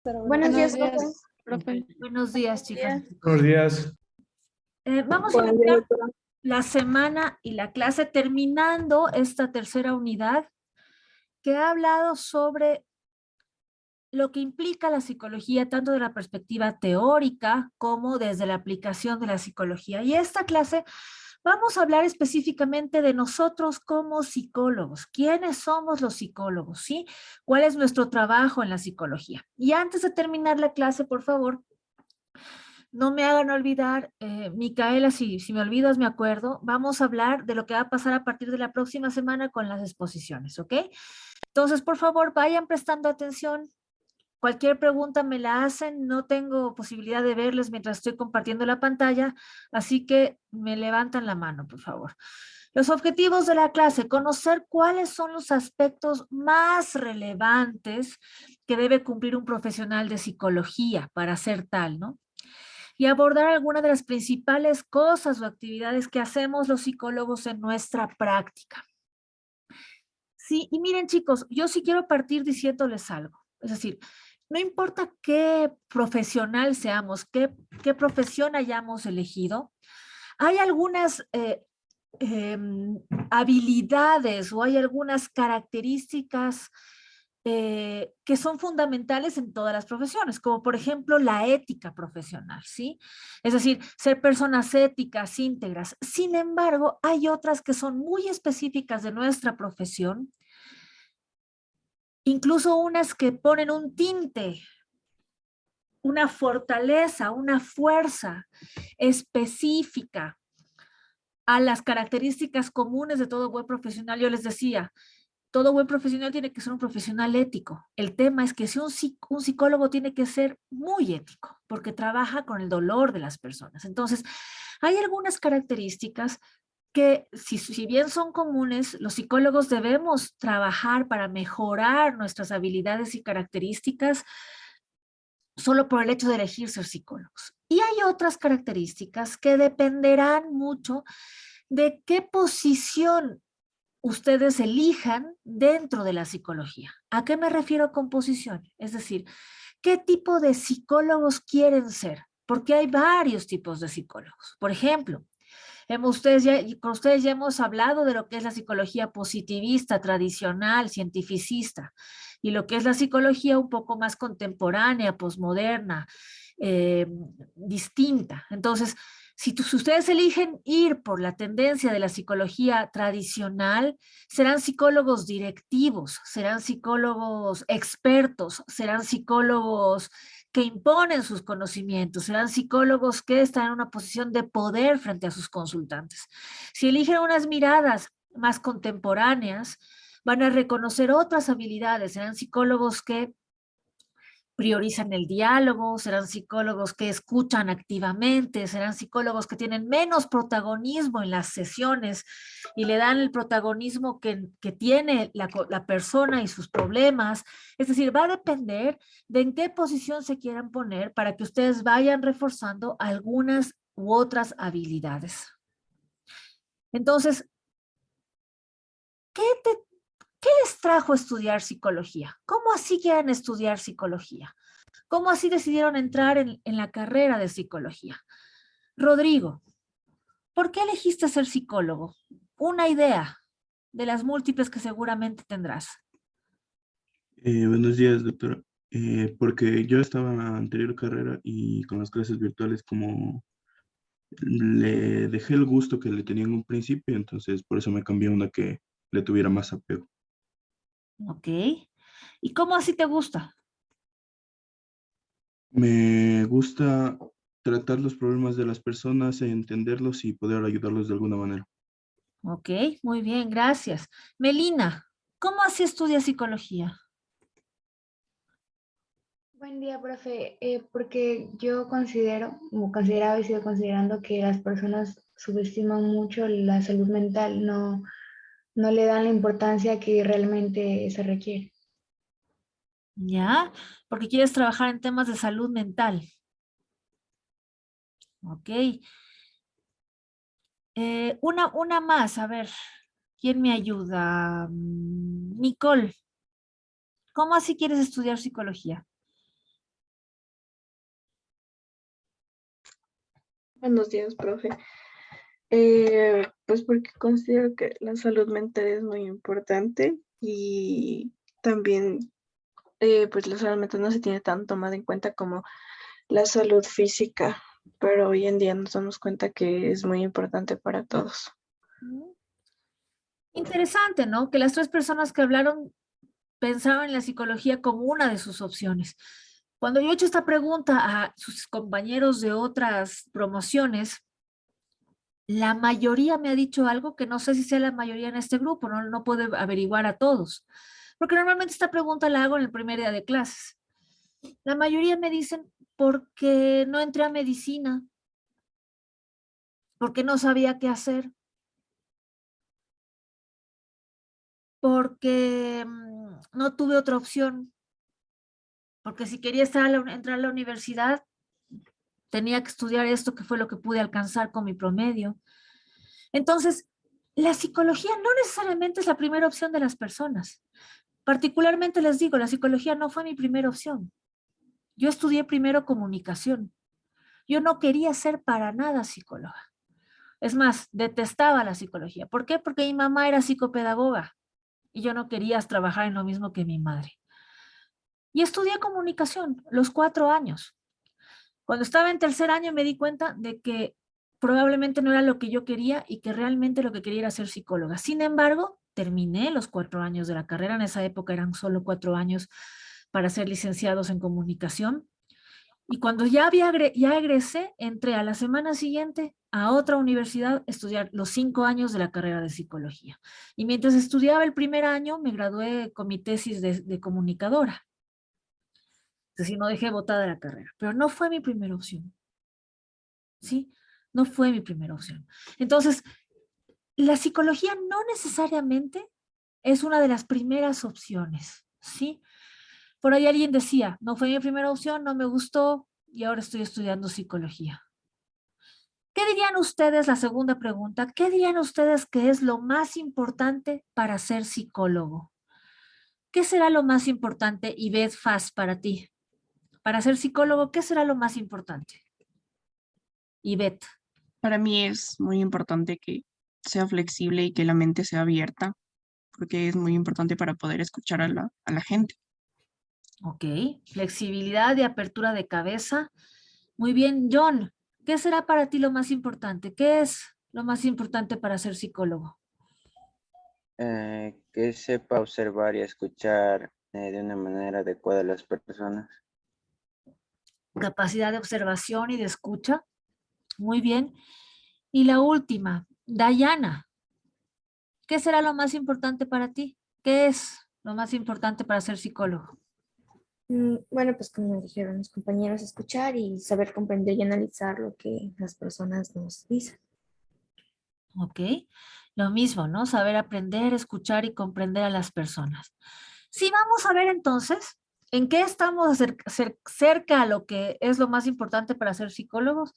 Buenos días, Buenos profe. días, profe. Buenos días, chicas y chicos. Buenos días. Vamos a iniciar la semana y la clase terminando esta tercera unidad que ha hablado sobre lo que implica la psicología, tanto de la perspectiva teórica como desde la aplicación de la psicología. Y esta clase vamos a hablar específicamente de nosotros como psicólogos. ¿Quiénes somos los psicólogos? ¿Sí? ¿Cuál es nuestro trabajo en la psicología? Y antes de terminar la clase, por favor, no me hagan olvidar, Micaela, si me olvidas, me acuerdo, vamos a hablar de lo que va a pasar a partir de la próxima semana con las exposiciones, ¿ok? Entonces, por favor, vayan prestando atención. Cualquier pregunta me la hacen, no tengo posibilidad de verles mientras estoy compartiendo la pantalla, así que me levantan la mano, por favor. Los objetivos de la clase: conocer cuáles son los aspectos más relevantes que debe cumplir un profesional de psicología para ser tal, ¿no? Y abordar algunas de las principales cosas o actividades que hacemos los psicólogos en nuestra práctica. Sí, y miren, chicos, yo sí quiero partir diciéndoles algo. Es decir, no importa qué profesional seamos, qué profesión hayamos elegido, hay algunas habilidades o hay algunas características que son fundamentales en todas las profesiones, como por ejemplo la ética profesional, ¿sí? Es decir, ser personas éticas, íntegras. Sin embargo, hay otras que son muy específicas de nuestra profesión, incluso unas que ponen un tinte, una fortaleza, una fuerza específica a las características comunes de todo buen profesional. Yo les decía, todo buen profesional tiene que ser un profesional ético. El tema es que si un psicólogo tiene que ser muy ético, porque trabaja con el dolor de las personas. Entonces, hay algunas características que, si bien son comunes, los psicólogos debemos trabajar para mejorar nuestras habilidades y características solo por el hecho de elegir ser psicólogos. Y hay otras características que dependerán mucho de qué posición ustedes elijan dentro de la psicología. ¿A qué me refiero con posición? Es decir, ¿qué tipo de psicólogos quieren ser? Porque hay varios tipos de psicólogos. Por ejemplo, con ustedes ya hemos hablado de lo que es la psicología positivista, tradicional, cientificista, y lo que es la psicología un poco más contemporánea, posmoderna, distinta. Entonces, si ustedes eligen ir por la tendencia de la psicología tradicional, serán psicólogos directivos, serán psicólogos expertos, serán psicólogos que imponen sus conocimientos, serán psicólogos que están en una posición de poder frente a sus consultantes. Si eligen unas miradas más contemporáneas, van a reconocer otras habilidades, serán psicólogos que priorizan el diálogo, serán psicólogos que escuchan activamente, serán psicólogos que tienen menos protagonismo en las sesiones y le dan el protagonismo que tiene la persona y sus problemas. Es decir, va a depender de en qué posición se quieran poner para que ustedes vayan reforzando algunas u otras habilidades. Entonces, ¿qué les trajo estudiar psicología? ¿Cómo así quieren estudiar psicología? ¿Cómo así decidieron entrar en la carrera de psicología? Rodrigo, ¿por qué elegiste ser psicólogo? Una idea de las múltiples que seguramente tendrás. Buenos días, doctora. Porque yo estaba en la anterior carrera y con las clases virtuales como le dejé el gusto que le tenía en un principio, entonces por eso me cambié a una que le tuviera más apego. Ok. ¿Y cómo así te gusta? Me gusta tratar los problemas de las personas, entenderlos y poder ayudarlos de alguna manera. Ok, muy bien, gracias. Melina, ¿cómo así estudias psicología? Buen día, profe. Porque yo consideraba y sigo considerando que las personas subestiman mucho la salud mental, no le dan la importancia que realmente se requiere. ¿Ya? Porque quieres trabajar en temas de salud mental. Ok. Una más, a ver, ¿quién me ayuda? Nicole, ¿cómo así quieres estudiar psicología? Buenos días, profe. Pues porque considero que la salud mental es muy importante y también pues la salud mental no se tiene tan tomada en cuenta como la salud física, pero hoy en día nos damos cuenta que es muy importante para todos. Interesante, ¿no? Que las tres personas que hablaron pensaban en la psicología como una de sus opciones. Cuando yo he hecho esta pregunta a sus compañeros de otras promociones, la mayoría me ha dicho algo que no sé si sea la mayoría en este grupo, no puedo averiguar a todos, porque normalmente esta pregunta la hago en el primer día de clases. La mayoría me dicen, porque no entré a medicina, porque no sabía qué hacer, porque no tuve otra opción, porque si quería entrar a la universidad, tenía que estudiar esto, que fue lo que pude alcanzar con mi promedio. Entonces, la psicología no necesariamente es la primera opción de las personas. Particularmente les digo, la psicología no fue mi primera opción. Yo estudié primero comunicación. Yo no quería ser para nada psicóloga. Es más, detestaba la psicología. ¿Por qué? Porque mi mamá era psicopedagoga y yo no quería trabajar en lo mismo que mi madre. Y estudié comunicación los 4 años. Cuando estaba en tercer año me di cuenta de que probablemente no era lo que yo quería y que realmente lo que quería era ser psicóloga. Sin embargo, terminé los 4 años de la carrera. En esa época eran solo 4 años para ser licenciados en comunicación. Y cuando ya egresé, entré a la semana siguiente a otra universidad a estudiar los 5 años de la carrera de psicología. Y mientras estudiaba el primer año, me gradué con mi tesis de comunicadora. Es decir, no dejé botada la carrera, pero no fue mi primera opción. ¿Sí? No fue mi primera opción. Entonces, la psicología no necesariamente es una de las primeras opciones, ¿sí? Por ahí alguien decía, no fue mi primera opción, no me gustó y ahora estoy estudiando psicología. ¿Qué dirían ustedes, la segunda pregunta, qué dirían ustedes que es lo más importante para ser psicólogo? ¿Qué será lo más importante, Ivette Faz, para ti? Para ser psicólogo, ¿qué será lo más importante? Ivette. Para mí es muy importante que sea flexible y que la mente sea abierta, porque es muy importante para poder escuchar a la gente. Ok, flexibilidad y apertura de cabeza. Muy bien, John, ¿qué será para ti lo más importante? ¿Qué es lo más importante para ser psicólogo? Que sepa observar y escuchar de una manera adecuada a las personas. Capacidad de observación y de escucha. Muy bien. Y la última, Dayana, ¿qué será lo más importante para ti? ¿Qué es lo más importante para ser psicólogo? Bueno, pues como dijeron mis compañeros, escuchar y saber comprender y analizar lo que las personas nos dicen. Ok, lo mismo, ¿no? Saber aprender, escuchar y comprender a las personas. Sí, vamos a ver entonces en qué estamos cerca a lo que es lo más importante para ser psicólogos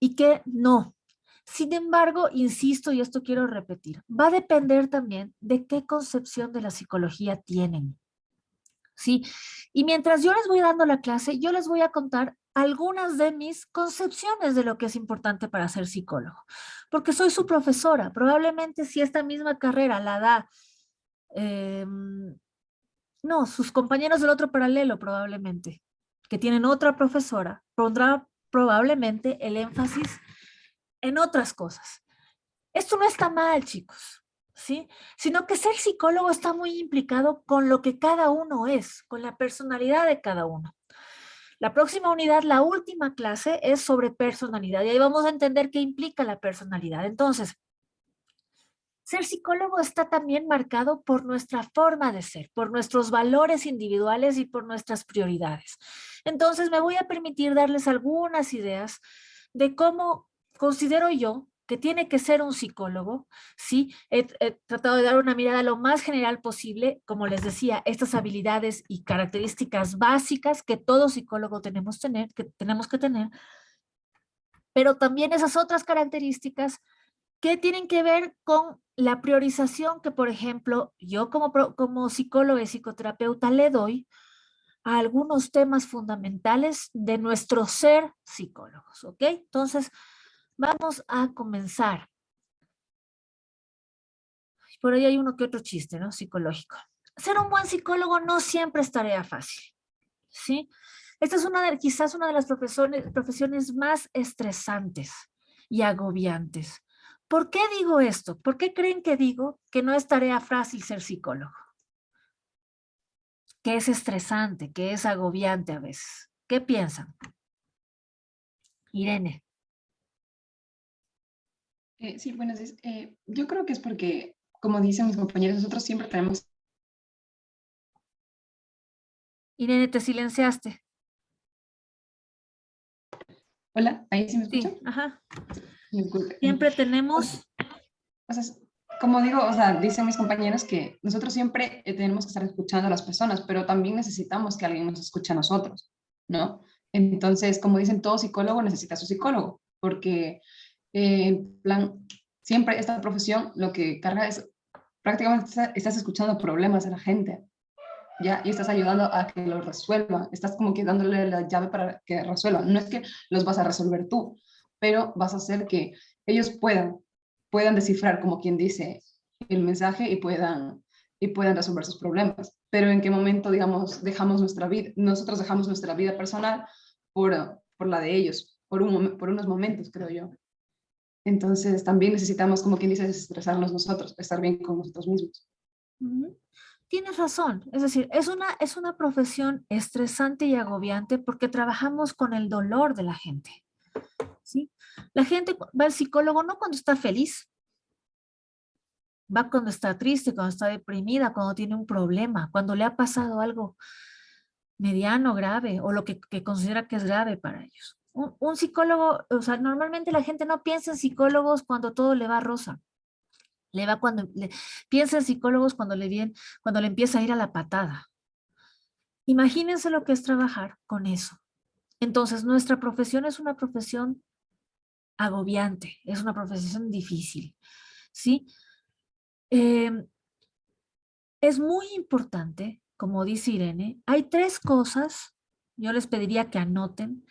y qué no. Sin embargo, insisto, y esto quiero repetir, va a depender también de qué concepción de la psicología tienen. ¿Sí? Y mientras yo les voy dando la clase, yo les voy a contar algunas de mis concepciones de lo que es importante para ser psicólogo, porque soy su profesora. Probablemente si esta misma carrera la da, no, sus compañeros del otro paralelo probablemente, que tienen otra profesora, pondrá probablemente el énfasis en otras cosas. Esto no está mal, chicos, ¿sí? Sino que ser psicólogo está muy implicado con lo que cada uno es, con la personalidad de cada uno. La próxima unidad, la última clase, es sobre personalidad y ahí vamos a entender qué implica la personalidad. Entonces, ser psicólogo está también marcado por nuestra forma de ser, por nuestros valores individuales y por nuestras prioridades. Entonces, me voy a permitir darles algunas ideas de cómo considero yo que tiene que ser un psicólogo, ¿sí? He tratado de dar una mirada lo más general posible, como les decía, estas habilidades y características básicas que todo psicólogo tenemos que tener, pero también esas otras características que tienen que ver con la priorización que, por ejemplo, yo como psicóloga y psicoterapeuta le doy a algunos temas fundamentales de nuestro ser psicólogos, ¿ok? Entonces, Vamos a comenzar. Por ahí hay uno que otro chiste, ¿no? Psicológico. Ser un buen psicólogo no siempre es tarea fácil, ¿sí? Esta es quizás una de las profesiones más estresantes y agobiantes. ¿Por qué digo esto? ¿Por qué creen que digo que no es tarea fácil ser psicólogo? Que es estresante, que es agobiante a veces. ¿Qué piensan? Irene. Sí, buenos días. Yo creo que es porque, como dicen mis compañeros, nosotros siempre tenemos... Irene, te silenciaste. Hola, ¿ahí sí me escuchan? Sí, ajá. Disculpe. Siempre tenemos... O sea, como digo, o sea, dicen mis compañeros que nosotros siempre tenemos que estar escuchando a las personas, pero también necesitamos que alguien nos escuche a nosotros, ¿no? Entonces, como dicen, todo psicólogo necesita a su psicólogo, porque en plan, siempre esta profesión lo que carga es prácticamente estás escuchando problemas de la gente, ¿ya? Y estás ayudando a que lo resuelvan, estás como que dándole la llave para que resuelvan. No es que los vas a resolver tú, pero vas a hacer que ellos puedan descifrar, como quien dice, el mensaje y puedan resolver sus problemas. Pero en qué momento, digamos, nosotros dejamos nuestra vida personal por la de ellos, por unos momentos, creo yo. Entonces también necesitamos, como quien dice, desestresarnos nosotros, estar bien con nosotros mismos. Tienes razón, es decir, es una profesión estresante y agobiante porque trabajamos con el dolor de la gente, ¿sí? La gente va al psicólogo no cuando está feliz, va cuando está triste, cuando está deprimida, cuando tiene un problema, cuando le ha pasado algo mediano, grave o lo que considera que es grave para ellos. Un psicólogo, o sea, normalmente la gente no piensa en psicólogos cuando todo le va rosa. Piensa en psicólogos cuando cuando le empieza a ir a la patada. Imagínense lo que es trabajar con eso. Entonces, nuestra profesión es una profesión agobiante, es una profesión difícil, ¿sí? Es muy importante, como dice Irene, hay 3 cosas, yo les pediría que anoten,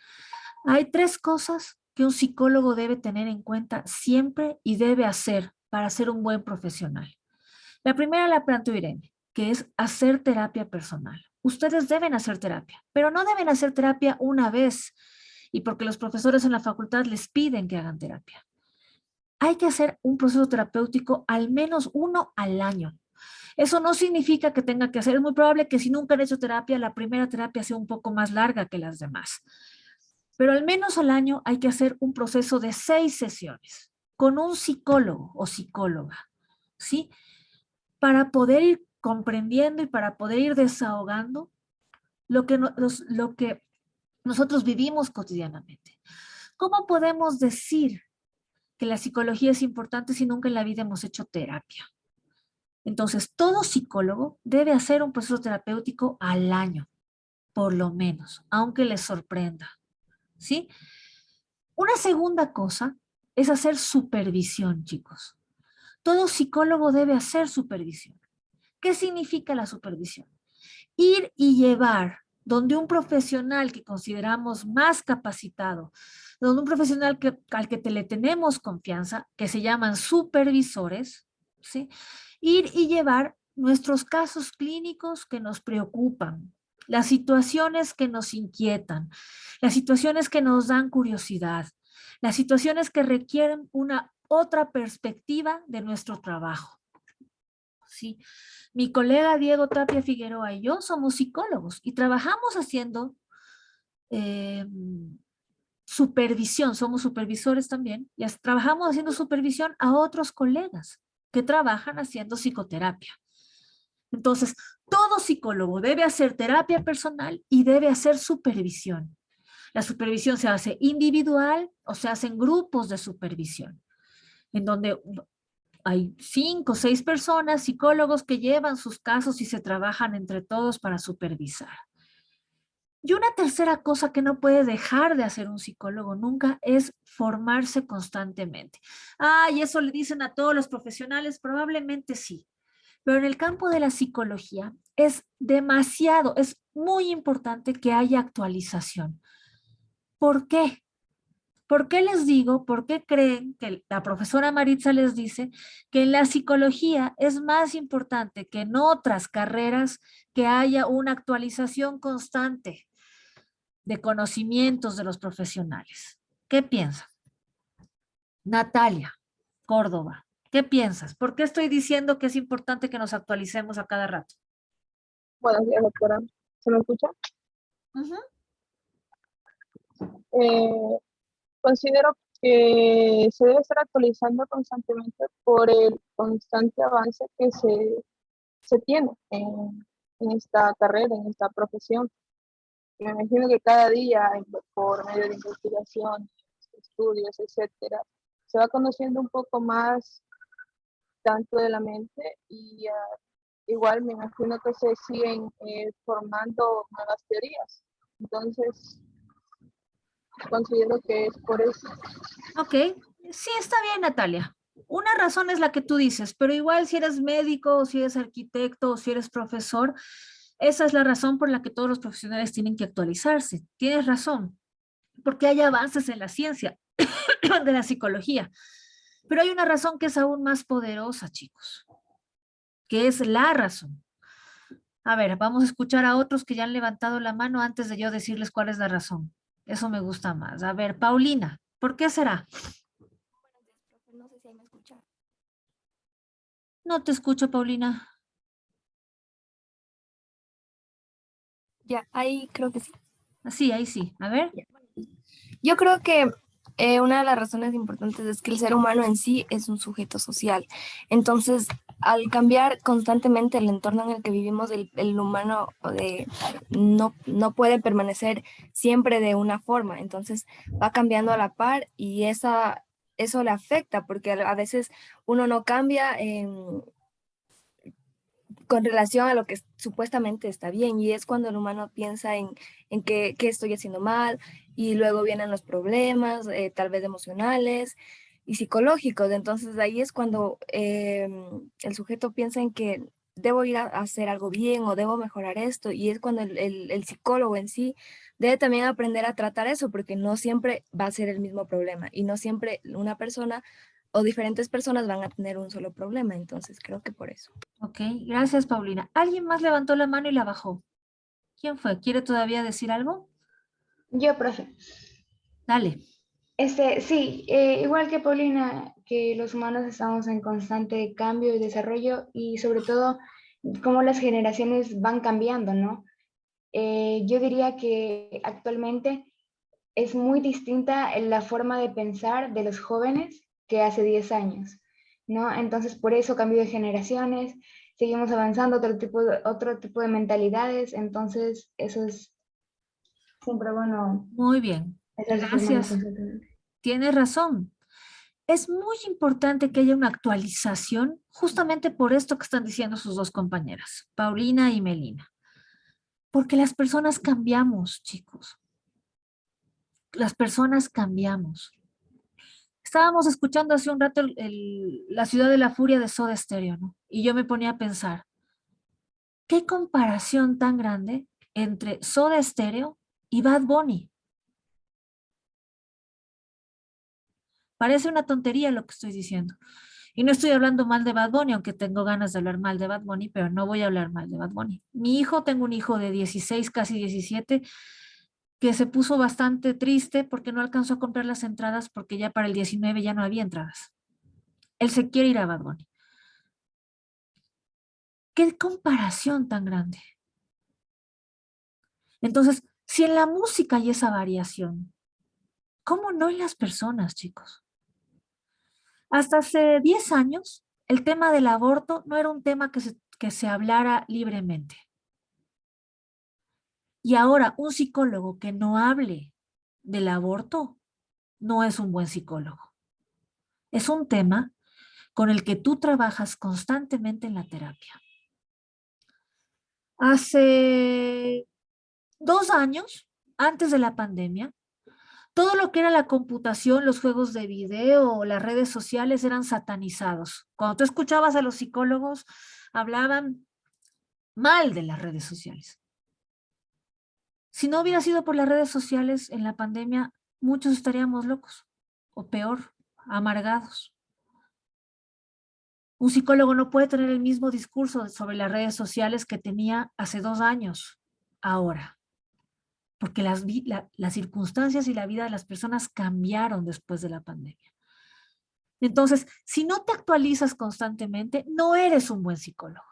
hay 3 cosas que un psicólogo debe tener en cuenta siempre y debe hacer para ser un buen profesional. La primera la planteó Irene, que es hacer terapia personal. Ustedes deben hacer terapia, pero no deben hacer terapia una vez y porque los profesores en la facultad les piden que hagan terapia. Hay que hacer un proceso terapéutico al menos 1 al año. Eso no significa que tenga que hacer, es muy probable que si nunca han hecho terapia, la primera terapia sea un poco más larga que las demás. Pero al menos al año hay que hacer un proceso de 6 sesiones con un psicólogo o psicóloga, ¿sí? Para poder ir comprendiendo y para poder ir desahogando lo que nosotros vivimos cotidianamente. ¿Cómo podemos decir que la psicología es importante si nunca en la vida hemos hecho terapia? Entonces, todo psicólogo debe hacer un proceso terapéutico al año, por lo menos, aunque les sorprenda, ¿sí? Una segunda cosa es hacer supervisión, chicos. Todo psicólogo debe hacer supervisión. ¿Qué significa la supervisión? Ir y llevar donde un profesional que consideramos más capacitado, donde un profesional al que le tenemos confianza, que se llaman supervisores, ¿sí? Ir y llevar nuestros casos clínicos que nos preocupan, las situaciones que nos inquietan, las situaciones que nos dan curiosidad, las situaciones que requieren una otra perspectiva de nuestro trabajo. ¿Sí? Mi colega Diego Tapia Figueroa y yo somos psicólogos y trabajamos haciendo supervisión, somos supervisores también, y trabajamos haciendo supervisión a otros colegas que trabajan haciendo psicoterapia. Entonces, todo psicólogo debe hacer terapia personal y debe hacer supervisión. La supervisión se hace individual o se hace en grupos de supervisión, en donde hay 5 o 6 personas, psicólogos que llevan sus casos y se trabajan entre todos para supervisar. Y una tercera cosa que no puede dejar de hacer un psicólogo nunca es formarse constantemente. Y eso le dicen a todos los profesionales, probablemente sí. Pero en el campo de la psicología es muy importante que haya actualización. ¿Por qué? ¿Por qué les digo, por qué creen que la profesora Maritza les dice que en la psicología es más importante que en otras carreras que haya una actualización constante de conocimientos de los profesionales? ¿Qué piensan? Natalia Córdoba, ¿qué piensas? ¿Por qué estoy diciendo que es importante que nos actualicemos a cada rato? Buenos días, doctora. ¿Se me escucha? Ujú. Eh, Considero que se debe estar actualizando constantemente por el constante avance que se tiene en esta carrera, en esta profesión. Me imagino que cada día, por medio de investigación, estudios, etcétera, se va conociendo un poco más tanto de la mente y igual me imagino que se siguen formando nuevas teorías. Entonces, considero que es por eso. Ok, sí, está bien, Natalia. Una razón es la que tú dices, pero igual si eres médico, o si eres arquitecto, o si eres profesor, esa es la razón por la que todos los profesionales tienen que actualizarse. Tienes razón, porque hay avances en la ciencia de la psicología. Pero hay una razón que es aún más poderosa, chicos, que es la razón. A ver, vamos a escuchar a otros que ya han levantado la mano antes de yo decirles cuál es la razón. Eso me gusta más. A ver, Paulina, ¿por qué será? No sé si ahí me escuchan. No te escucho, Paulina. Ya, ahí creo que sí. Sí, ahí sí. A ver. Yo creo que una de las razones importantes es que el ser humano en sí es un sujeto social. Entonces, al cambiar constantemente el entorno en el que vivimos, el humano no puede permanecer siempre de una forma. Entonces, va cambiando a la par y eso le afecta porque a veces uno no cambia con relación a lo que supuestamente está bien, y es cuando el humano piensa en qué estoy haciendo mal, y luego vienen los problemas, tal vez emocionales y psicológicos. Entonces ahí es cuando el sujeto piensa en que debo ir a hacer algo bien o debo mejorar esto, y es cuando el psicólogo en sí debe también aprender a tratar eso, porque no siempre va a ser el mismo problema y no siempre una persona o diferentes personas van a tener un solo problema. Entonces creo que por eso. Ok, gracias, Paulina. ¿Alguien más levantó la mano y la bajó? ¿Quién fue? ¿Quiere todavía decir algo? Yo, profe. Dale. Sí, igual que Paulina, que los humanos estamos en constante cambio y desarrollo y sobre todo cómo las generaciones van cambiando, ¿no? Yo diría que actualmente es muy distinta la forma de pensar de los jóvenes que hace 10 años, ¿no? Entonces, por eso cambio de generaciones, seguimos avanzando, otro tipo de mentalidades, entonces eso es siempre bueno Muy bien. estarse formando Gracias. constantemente. Tienes razón. Es muy importante que haya una actualización justamente por esto que están diciendo sus dos compañeras, Paulina y Melina. Porque las personas cambiamos, chicos. Las personas cambiamos. Estábamos escuchando hace un rato La Ciudad de la Furia de Soda Stereo, ¿no? Y yo me ponía a pensar, ¿qué comparación tan grande entre Soda Stereo y Bad Bunny? Parece una tontería lo que estoy diciendo. Y no estoy hablando mal de Bad Bunny, aunque tengo ganas de hablar mal de Bad Bunny, pero no voy a hablar mal de Bad Bunny. Tengo un hijo de 16, casi 17, que se puso bastante triste porque no alcanzó a comprar las entradas porque ya para el 19 ya no había entradas. Él se quiere ir a Bad Bunny. ¿Qué comparación tan grande? Entonces, si en la música hay esa variación, ¿cómo no en las personas, chicos? Hasta hace 10 años, el tema del aborto no era un tema que se hablara libremente. Y ahora, un psicólogo que no hable del aborto no es un buen psicólogo. Es un tema con el que tú trabajas constantemente en la terapia. Hace 2 años, antes de la pandemia, todo lo que era la computación, los juegos de video, las redes sociales eran satanizados. Cuando tú escuchabas a los psicólogos, hablaban mal de las redes sociales. Si no hubiera sido por las redes sociales en la pandemia, muchos estaríamos locos, o peor, amargados. Un psicólogo no puede tener el mismo discurso sobre las redes sociales que tenía hace 2 años, ahora, porque las circunstancias y la vida de las personas cambiaron después de la pandemia. Entonces, si no te actualizas constantemente, no eres un buen psicólogo.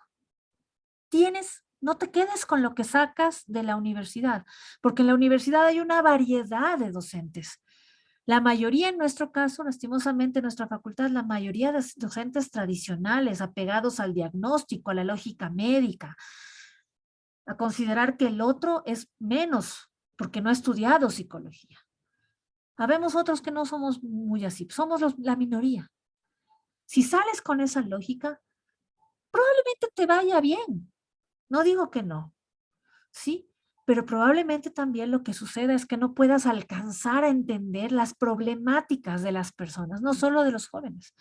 No te quedes con lo que sacas de la universidad, porque en la universidad hay una variedad de docentes. La mayoría, en nuestro caso, lastimosamente, en nuestra facultad, la mayoría de docentes tradicionales, apegados al diagnóstico, a la lógica médica, a considerar que el otro es menos, porque no ha estudiado psicología. Habemos otros que no somos muy así, somos la minoría. Si sales con esa lógica, probablemente te vaya bien. No digo que no, ¿sí? Pero probablemente también lo que suceda es que no puedas alcanzar a entender las problemáticas de las personas, no solo de los jóvenes,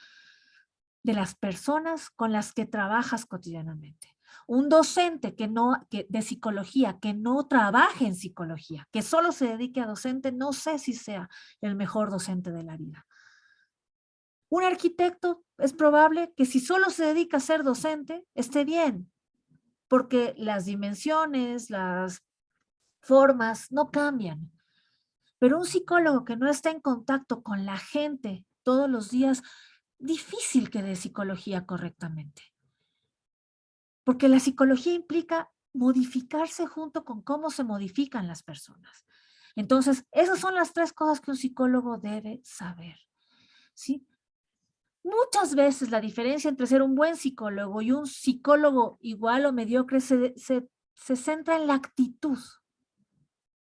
de las personas con las que trabajas cotidianamente. Un docente de psicología que no trabaje en psicología, que solo se dedique a docente, no sé si sea el mejor docente de la vida. Un arquitecto es probable que si solo se dedica a ser docente, esté bien, porque las dimensiones, las formas no cambian. Pero un psicólogo que no está en contacto con la gente todos los días, difícil que dé psicología correctamente. Porque la psicología implica modificarse junto con cómo se modifican las personas. Entonces, esas son las 3 cosas que un psicólogo debe saber, ¿sí? Muchas veces la diferencia entre ser un buen psicólogo y un psicólogo igual o mediocre se centra en la actitud,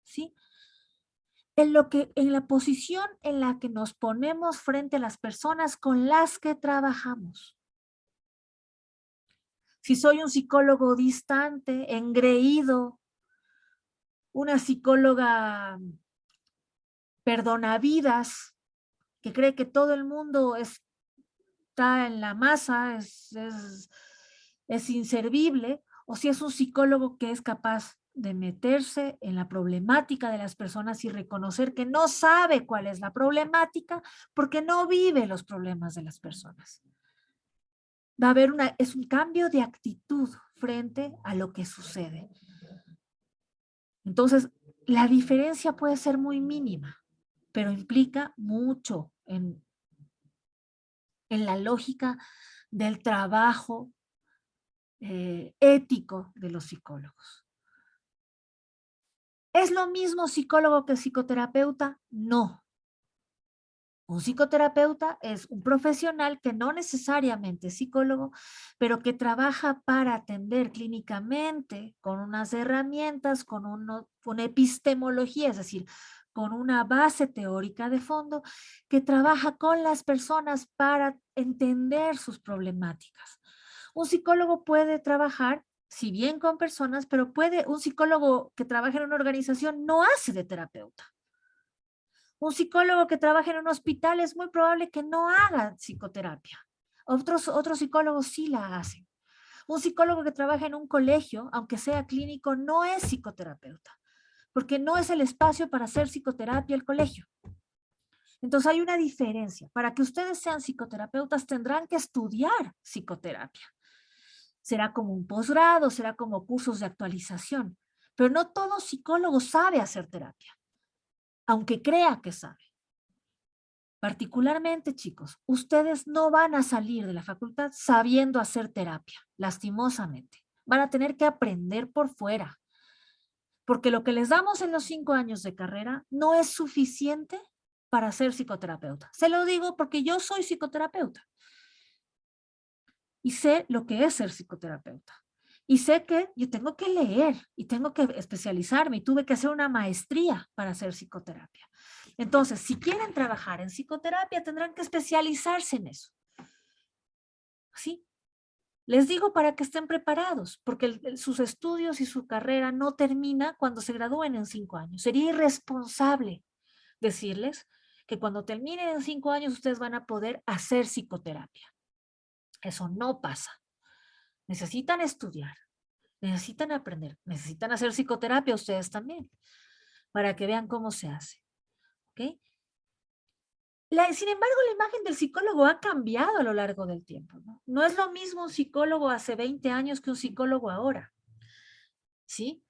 ¿sí? En la posición en la que nos ponemos frente a las personas con las que trabajamos. Si soy un psicólogo distante, engreído, una psicóloga perdonavidas, que cree que todo el mundo está en la masa, es inservible, o si es un psicólogo que es capaz de meterse en la problemática de las personas y reconocer que no sabe cuál es la problemática porque no vive los problemas de las personas. Va a haber es un cambio de actitud frente a lo que sucede. Entonces, la diferencia puede ser muy mínima, pero implica mucho en la lógica del trabajo ético de los psicólogos. ¿Es lo mismo psicólogo que psicoterapeuta? No. Un psicoterapeuta es un profesional que no necesariamente es psicólogo, pero que trabaja para atender clínicamente con unas herramientas, con una epistemología, es decir, con una base teórica de fondo, que trabaja con las personas para entender sus problemáticas. Un psicólogo puede trabajar, si bien con personas, pero un psicólogo que trabaja en una organización no hace de terapeuta. Un psicólogo que trabaja en un hospital es muy probable que no haga psicoterapia. Otros psicólogos sí la hacen. Un psicólogo que trabaja en un colegio, aunque sea clínico, no es psicoterapeuta, porque no es el espacio para hacer psicoterapia el colegio. Entonces hay una diferencia. Para que ustedes sean psicoterapeutas tendrán que estudiar psicoterapia. Será como un posgrado, será como cursos de actualización, pero no todo psicólogo sabe hacer terapia, aunque crea que sabe. Particularmente, chicos, ustedes no van a salir de la facultad sabiendo hacer terapia, lastimosamente. Van a tener que aprender por fuera, porque lo que les damos en los 5 años de carrera no es suficiente para ser psicoterapeuta. Se lo digo porque yo soy psicoterapeuta y sé lo que es ser psicoterapeuta. Y sé que yo tengo que leer y tengo que especializarme y tuve que hacer una maestría para hacer psicoterapia. Entonces, si quieren trabajar en psicoterapia, tendrán que especializarse en eso. ¿Sí? Les digo para que estén preparados, porque sus estudios y su carrera no termina cuando se gradúen en 5 años. Sería irresponsable decirles que cuando terminen en 5 años ustedes van a poder hacer psicoterapia. Eso no pasa. Necesitan estudiar, necesitan aprender, necesitan hacer psicoterapia ustedes también, para que vean cómo se hace. ¿ok? Sin embargo, la imagen del psicólogo ha cambiado a lo largo del tiempo, ¿no? No es lo mismo un psicólogo hace 20 años que un psicólogo ahora, ¿sí?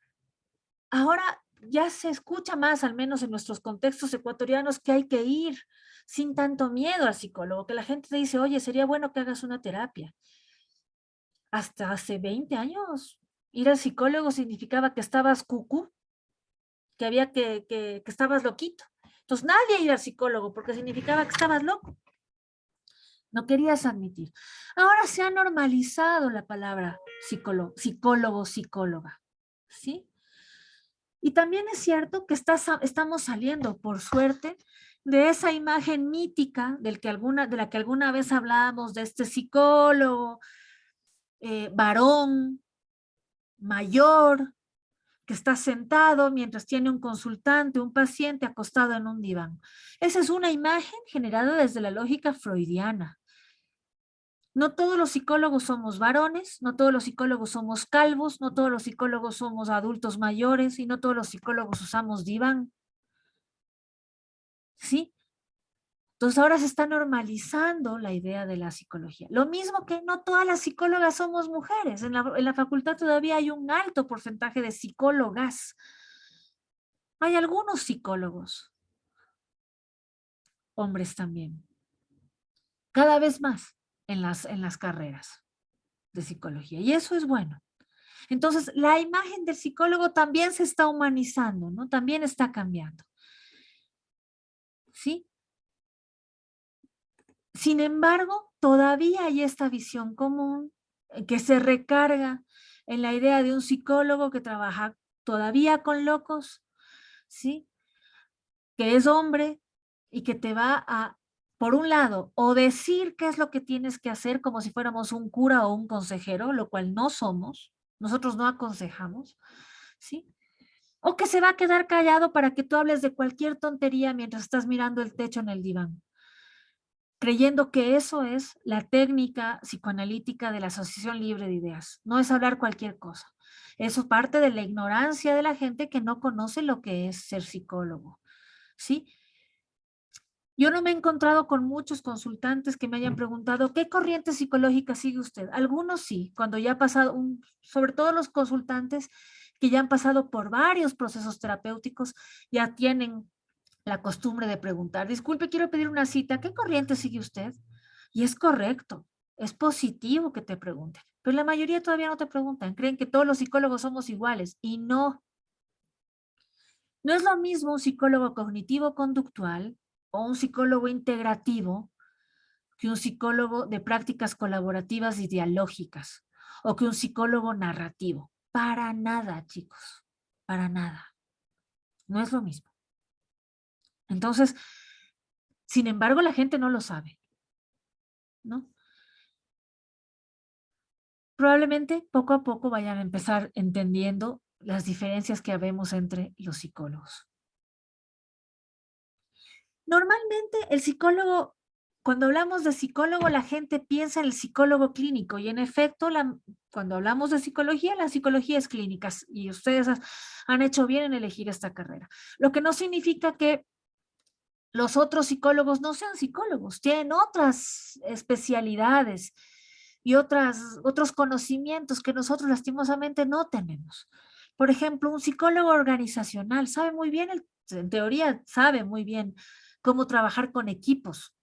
Ahora ya se escucha más, al menos en nuestros contextos ecuatorianos, que hay que ir sin tanto miedo al psicólogo, que la gente te dice, oye, sería bueno que hagas una terapia. Hasta hace 20 años, ir al psicólogo significaba que estabas cucú, que había que estabas loquito. Entonces nadie iba al psicólogo porque significaba que estabas loco. No querías admitir. Ahora se ha normalizado la palabra psicólogo, psicóloga, ¿sí? Y también es cierto que estamos saliendo, por suerte, de esa imagen mítica de la que alguna vez hablábamos, de este psicólogo, varón, mayor, que está sentado mientras tiene un consultante, un paciente acostado en un diván. Esa es una imagen generada desde la lógica freudiana. No todos los psicólogos somos varones, no todos los psicólogos somos calvos, no todos los psicólogos somos adultos mayores y no todos los psicólogos usamos diván. ¿Sí? Entonces ahora se está normalizando la idea de la psicología. Lo mismo que no todas las psicólogas somos mujeres. En la facultad todavía hay un alto porcentaje de psicólogas. Hay algunos psicólogos, hombres también, cada vez más en las carreras de psicología. Y eso es bueno. Entonces, la imagen del psicólogo también se está humanizando, ¿no? También está cambiando. ¿Sí? Sin embargo, todavía hay esta visión común que se recarga en la idea de un psicólogo que trabaja todavía con locos, ¿sí? Que es hombre y que te va a, por un lado, o decir qué es lo que tienes que hacer como si fuéramos un cura o un consejero, lo cual no somos, nosotros no aconsejamos, ¿sí? O que se va a quedar callado para que tú hables de cualquier tontería mientras estás mirando el techo en el diván, creyendo que eso es la técnica psicoanalítica de la asociación libre de ideas. No es hablar cualquier cosa. Eso parte de la ignorancia de la gente que no conoce lo que es ser psicólogo, ¿sí? Yo no me he encontrado con muchos consultantes que me hayan preguntado, ¿qué corriente psicológica sigue usted? Algunos sí, cuando ya ha pasado, sobre todo los consultantes que ya han pasado por varios procesos terapéuticos, ya tienen la costumbre de preguntar, disculpe, quiero pedir una cita, ¿qué corriente sigue usted? Y es correcto, es positivo que te pregunten, pero la mayoría todavía no te preguntan, creen que todos los psicólogos somos iguales y no. No es lo mismo un psicólogo cognitivo-conductual o un psicólogo integrativo que un psicólogo de prácticas colaborativas y dialógicas o que un psicólogo narrativo. Para nada, chicos, para nada. No es lo mismo. Entonces, sin embargo, la gente no lo sabe, ¿no? Probablemente poco a poco vayan a empezar entendiendo las diferencias que habemos entre los psicólogos. Normalmente el psicólogo, cuando hablamos de psicólogo, la gente piensa en el psicólogo clínico y en efecto, cuando hablamos de psicología, la psicología es clínica y ustedes han hecho bien en elegir esta carrera. Lo que no significa que los otros psicólogos no sean psicólogos, tienen otras especialidades y otros conocimientos que nosotros lastimosamente no tenemos. Por ejemplo, un psicólogo organizacional sabe muy bien, en teoría sabe muy bien cómo trabajar con equipos,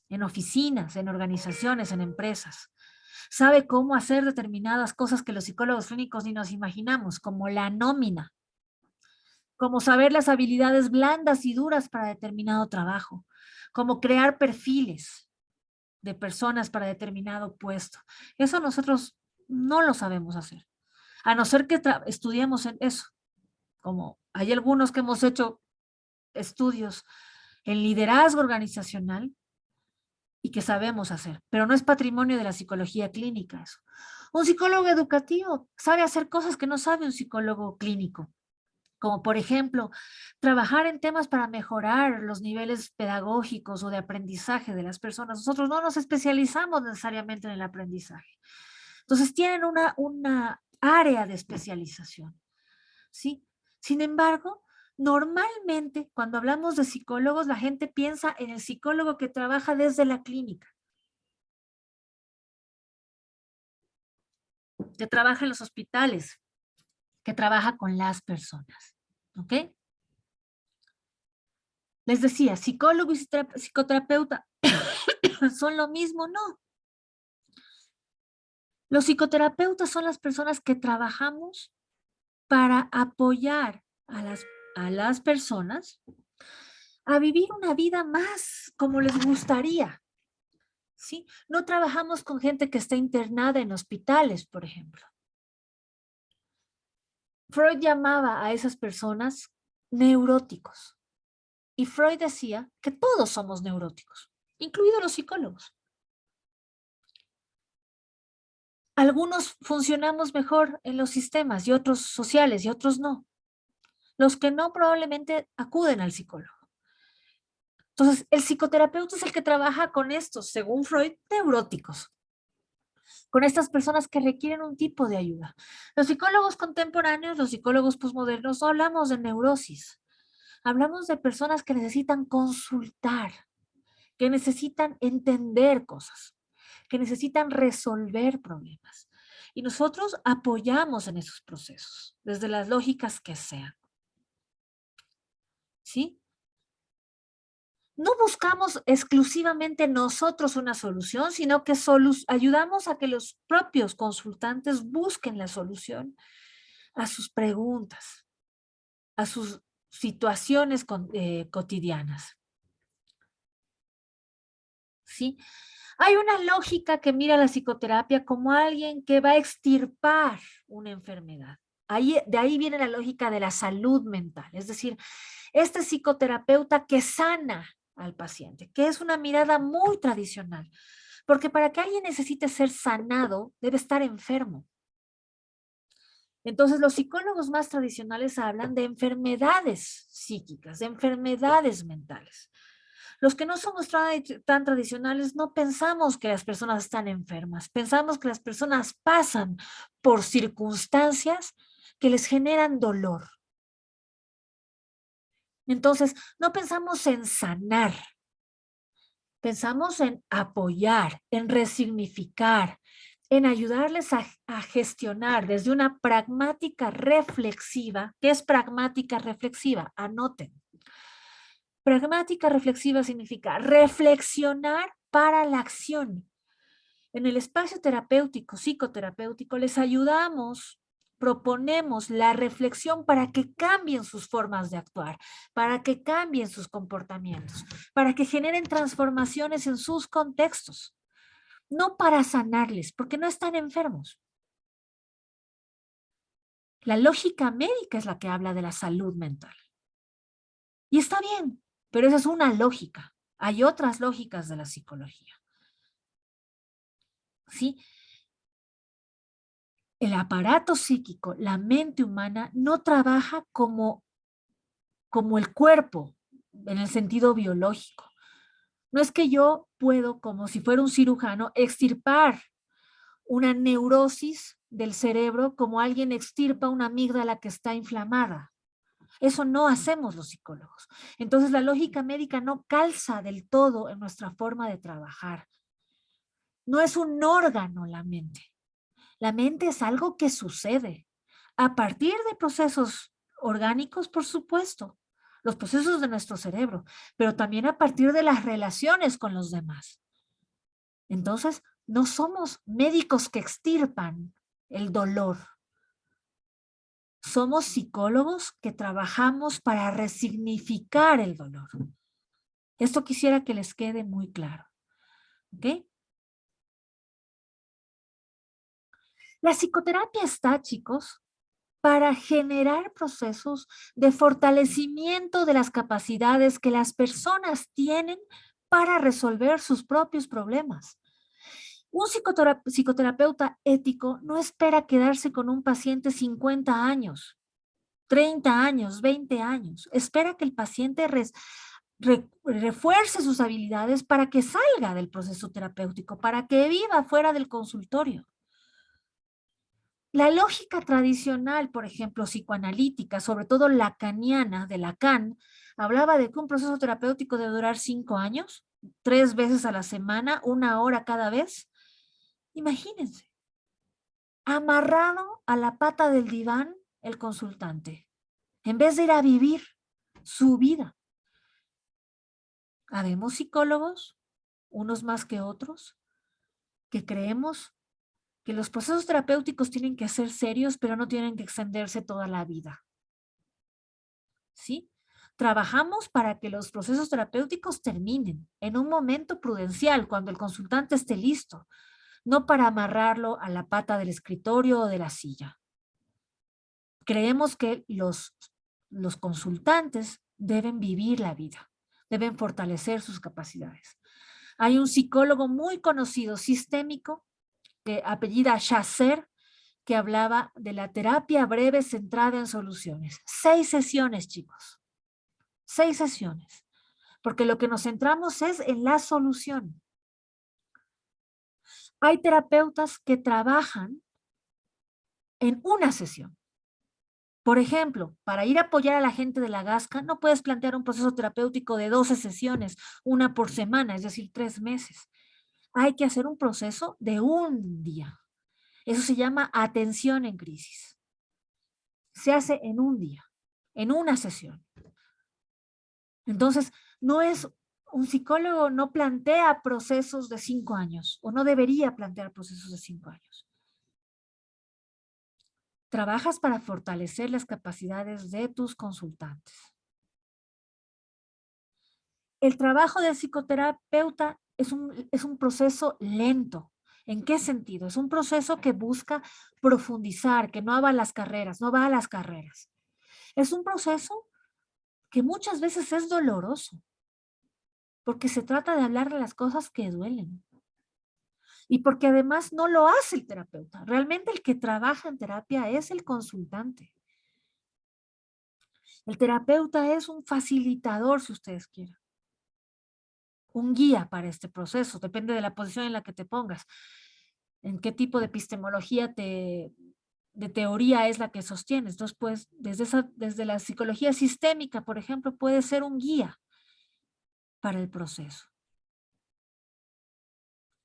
en oficinas, en organizaciones, en empresas. Sabe cómo hacer determinadas cosas que los psicólogos clínicos ni nos imaginamos, como la nómina, como saber las habilidades blandas y duras para determinado trabajo, como crear perfiles de personas para determinado puesto. Eso nosotros no lo sabemos hacer, a no ser que estudiemos en eso, como hay algunos que hemos hecho estudios en liderazgo organizacional y que sabemos hacer, pero no es patrimonio de la psicología clínica eso. Un psicólogo educativo sabe hacer cosas que no sabe un psicólogo clínico, como por ejemplo, trabajar en temas para mejorar los niveles pedagógicos o de aprendizaje de las personas. Nosotros no nos especializamos necesariamente en el aprendizaje. Entonces tienen una área de especialización, ¿sí? Sin embargo, Normalmente, cuando hablamos de psicólogos, la gente piensa en el psicólogo que trabaja desde la clínica, que trabaja en los hospitales, que trabaja con las personas. ¿Ok? Les decía, psicólogo y psicoterapeuta son lo mismo, no. Los psicoterapeutas son las personas que trabajamos para apoyar a las personas a vivir una vida más como les gustaría. ¿Sí? No trabajamos con gente que está internada en hospitales, por ejemplo. Freud llamaba a esas personas neuróticos. Y Freud decía que todos somos neuróticos, incluidos los psicólogos. Algunos funcionamos mejor en los sistemas y otros sociales y otros no. Los que no probablemente acuden al psicólogo. Entonces, el psicoterapeuta es el que trabaja con estos, según Freud, neuróticos. Con estas personas que requieren un tipo de ayuda. Los psicólogos contemporáneos, los psicólogos posmodernos, no hablamos de neurosis. Hablamos de personas que necesitan consultar, que necesitan entender cosas, que necesitan resolver problemas. Y nosotros apoyamos en esos procesos, desde las lógicas que sean. ¿Sí? No buscamos exclusivamente nosotros una solución, sino que ayudamos a que los propios consultantes busquen la solución a sus preguntas, a sus situaciones cotidianas. ¿Sí? Hay una lógica que mira la psicoterapia como alguien que va a extirpar una enfermedad. De ahí viene la lógica de la salud mental, es decir, este psicoterapeuta que sana al paciente, que es una mirada muy tradicional, porque para que alguien necesite ser sanado, debe estar enfermo. Entonces, los psicólogos más tradicionales hablan de enfermedades psíquicas, de enfermedades mentales. Los que no somos tan tradicionales no pensamos que las personas están enfermas, pensamos que las personas pasan por circunstancias que les generan dolor. Entonces, no pensamos en sanar, pensamos en apoyar, en resignificar, en ayudarles a gestionar desde una pragmática reflexiva. ¿Qué es pragmática reflexiva? Anoten. Pragmática reflexiva significa reflexionar para la acción. En el espacio terapéutico, psicoterapéutico, les ayudamos, proponemos la reflexión para que cambien sus formas de actuar, para que cambien sus comportamientos, para que generen transformaciones en sus contextos, no para sanarles, porque no están enfermos. La lógica médica es la que habla de la salud mental. Y está bien, pero esa es una lógica. Hay otras lógicas de la psicología. ¿Sí? El aparato psíquico, la mente humana, no trabaja como el cuerpo, en el sentido biológico. No es que yo puedo, como si fuera un cirujano, extirpar una neurosis del cerebro como alguien extirpa una amígdala que está inflamada. Eso no hacemos los psicólogos. Entonces la lógica médica no calza del todo en nuestra forma de trabajar. No es un órgano la mente. La mente es algo que sucede a partir de procesos orgánicos, por supuesto, los procesos de nuestro cerebro, pero también a partir de las relaciones con los demás. Entonces, no somos médicos que extirpan el dolor. Somos psicólogos que trabajamos para resignificar el dolor. Esto quisiera que les quede muy claro. ¿Ok? La psicoterapia está, chicos, para generar procesos de fortalecimiento de las capacidades que las personas tienen para resolver sus propios problemas. Un psicoterapeuta ético no espera quedarse con un paciente 50 años, 30 años, 20 años. Espera que el paciente refuerce sus habilidades para que salga del proceso terapéutico, para que viva fuera del consultorio. La lógica tradicional, por ejemplo, psicoanalítica, sobre todo lacaniana de Lacan, hablaba de que un proceso terapéutico debe durar 5 años, 3 veces a la semana, 1 hora cada vez. Imagínense, amarrado a la pata del diván el consultante, en vez de ir a vivir su vida. Habemos psicólogos, unos más que otros, que creemos que los procesos terapéuticos tienen que ser serios, pero no tienen que extenderse toda la vida. ¿Sí? Trabajamos para que los procesos terapéuticos terminen en un momento prudencial, cuando el consultante esté listo, no para amarrarlo a la pata del escritorio o de la silla. Creemos que los consultantes deben vivir la vida, deben fortalecer sus capacidades. Hay un psicólogo muy conocido, sistémico, que apellida Chasser, que hablaba de la terapia breve centrada en soluciones. 6 sesiones, chicos. 6 sesiones. Porque lo que nos centramos es en la solución. Hay terapeutas que trabajan en una sesión. Por ejemplo, para ir a apoyar a la gente de la Gasca, no puedes plantear un proceso terapéutico de 12 sesiones, 1 por semana, es decir, 3 meses. Hay que hacer un proceso de un día. Eso se llama atención en crisis. Se hace en un día, en una sesión. Entonces, un psicólogo no plantea procesos de 5 años o no debería plantear procesos de 5 años. Trabajas para fortalecer las capacidades de tus consultantes. El trabajo del psicoterapeuta es un proceso lento. ¿En qué sentido? Es un proceso que busca profundizar, que no va a las carreras, no va a las carreras. Es un proceso que muchas veces es doloroso, porque se trata de hablar de las cosas que duelen. Y porque además no lo hace el terapeuta. Realmente el que trabaja en terapia es el consultante. El terapeuta es un facilitador, si ustedes quieren. Un guía para este proceso. Depende de la posición en la que te pongas. En qué tipo de epistemología de teoría es la que sostienes. Entonces, pues, desde la psicología sistémica, por ejemplo, puede ser un guía para el proceso.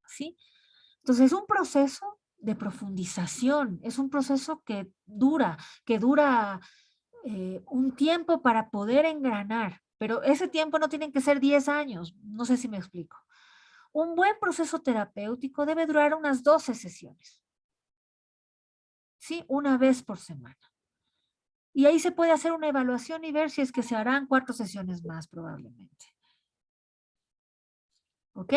¿Sí? Entonces, es un proceso de profundización, es un proceso que dura un tiempo para poder engranar, pero ese tiempo no tienen que ser 10 años, no sé si me explico. Un buen proceso terapéutico debe durar unas 12 sesiones, ¿sí? 1 vez por semana. Y ahí se puede hacer una evaluación y ver si es que se harán 4 sesiones más probablemente. ¿Ok?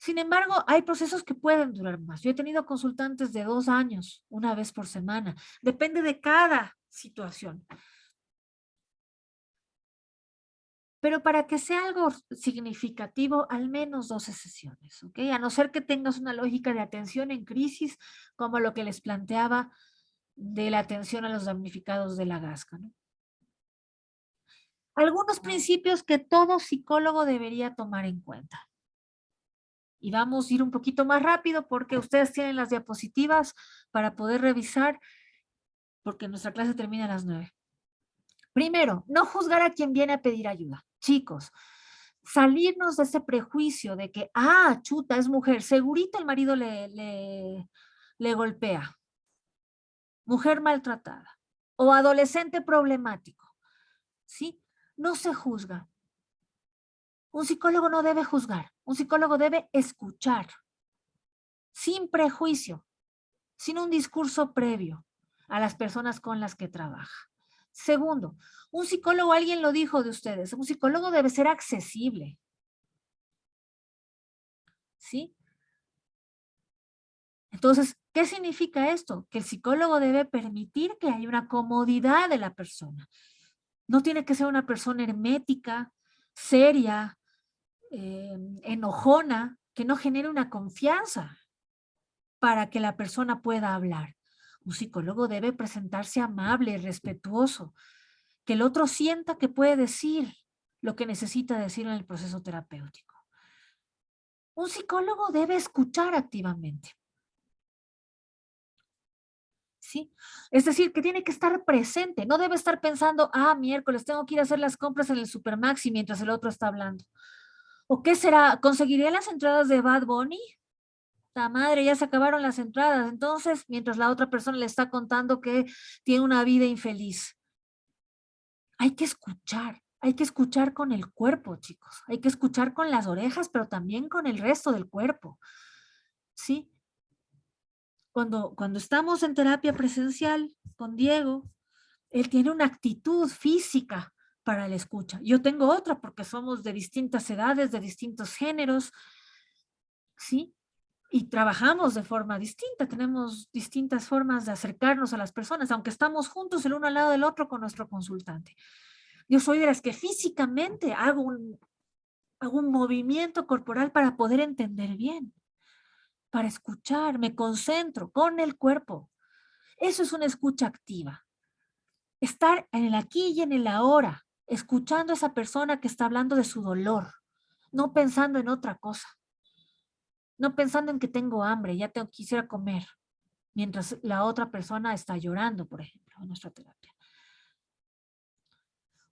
Sin embargo, hay procesos que pueden durar más. Yo he tenido consultantes de 2 años, 1 vez por semana. Depende de cada situación. Pero para que sea algo significativo, al menos 12 sesiones, ¿ok? A no ser que tengas una lógica de atención en crisis, como lo que les planteaba de la atención a los damnificados de la Gasca, ¿no? Algunos principios que todo psicólogo debería tomar en cuenta. Y vamos a ir un poquito más rápido porque ustedes tienen las diapositivas para poder revisar, porque nuestra clase termina a las 9. Primero, no juzgar a quien viene a pedir ayuda. Chicos, salirnos de ese prejuicio de que, chuta, es mujer, segurito el marido le golpea. Mujer maltratada o adolescente problemático. ¿Sí? No se juzga. Un psicólogo no debe juzgar, un psicólogo debe escuchar, sin prejuicio, sin un discurso previo a las personas con las que trabaja. Segundo, un psicólogo, alguien lo dijo de ustedes, un psicólogo debe ser accesible. ¿Sí? Entonces, ¿qué significa esto? Que el psicólogo debe permitir que haya una comodidad de la persona. No tiene que ser una persona hermética, seria, enojona, que no genere una confianza para que la persona pueda hablar. Un psicólogo debe presentarse amable, respetuoso, que el otro sienta que puede decir lo que necesita decir en el proceso terapéutico. Un psicólogo debe escuchar activamente. ¿sí? Es decir, que tiene que estar presente, no debe estar pensando, miércoles tengo que ir a hacer las compras en el Supermaxi mientras el otro está hablando. ¿O qué será? ¿Conseguiré las entradas de Bad Bunny? La madre, ya se acabaron las entradas. Entonces, mientras la otra persona le está contando que tiene una vida infeliz. Hay que escuchar con el cuerpo, chicos. Hay que escuchar con las orejas, pero también con el resto del cuerpo. ¿Sí? Cuando estamos en terapia presencial con Diego, él tiene una actitud física para la escucha. Yo tengo otra porque somos de distintas edades, de distintos géneros, ¿sí? Y trabajamos de forma distinta, tenemos distintas formas de acercarnos a las personas, aunque estamos juntos el uno al lado del otro con nuestro consultante. Yo soy de las que físicamente hago un movimiento corporal para poder entender bien, para escuchar, me concentro con el cuerpo. Eso es una escucha activa. Estar en el aquí y en el ahora, escuchando a esa persona que está hablando de su dolor, no pensando en otra cosa, no pensando en que tengo hambre, quisiera comer, mientras la otra persona está llorando, por ejemplo, en nuestra terapia.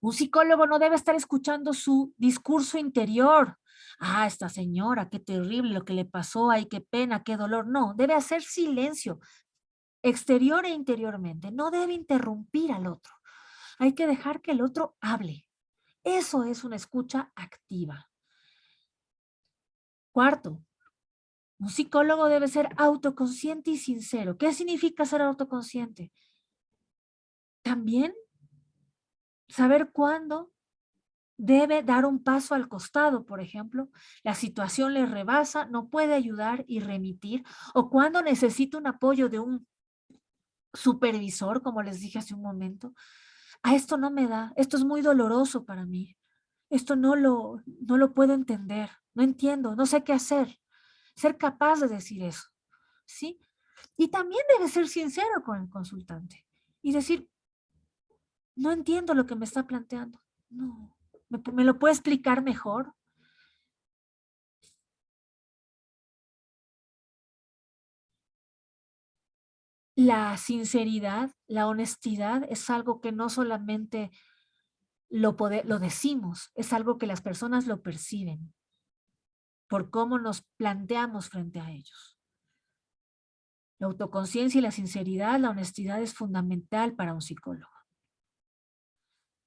Un psicólogo no debe estar escuchando su discurso interior. Esta señora, qué terrible lo que le pasó, ay, qué pena, qué dolor. No, debe hacer silencio, exterior e interiormente. No debe interrumpir al otro. Hay que dejar que el otro hable. Eso es una escucha activa. Cuarto, un psicólogo debe ser autoconsciente y sincero. ¿Qué significa ser autoconsciente? También saber cuándo debe dar un paso al costado, por ejemplo, la situación le rebasa, no puede ayudar y remitir, o cuando necesita un apoyo de un supervisor, como les dije hace un momento. Esto no me da, esto es muy doloroso para mí, esto no lo puedo entender, no entiendo, no sé qué hacer. Ser capaz de decir eso, ¿sí? Y también debe ser sincero con el consultante y decir, no entiendo lo que me está planteando, no. ¿Me lo puede explicar mejor? La sinceridad, la honestidad es algo que no solamente lo decimos, es algo que las personas lo perciben por cómo nos planteamos frente a ellos. La autoconciencia y la sinceridad, la honestidad es fundamental para un psicólogo.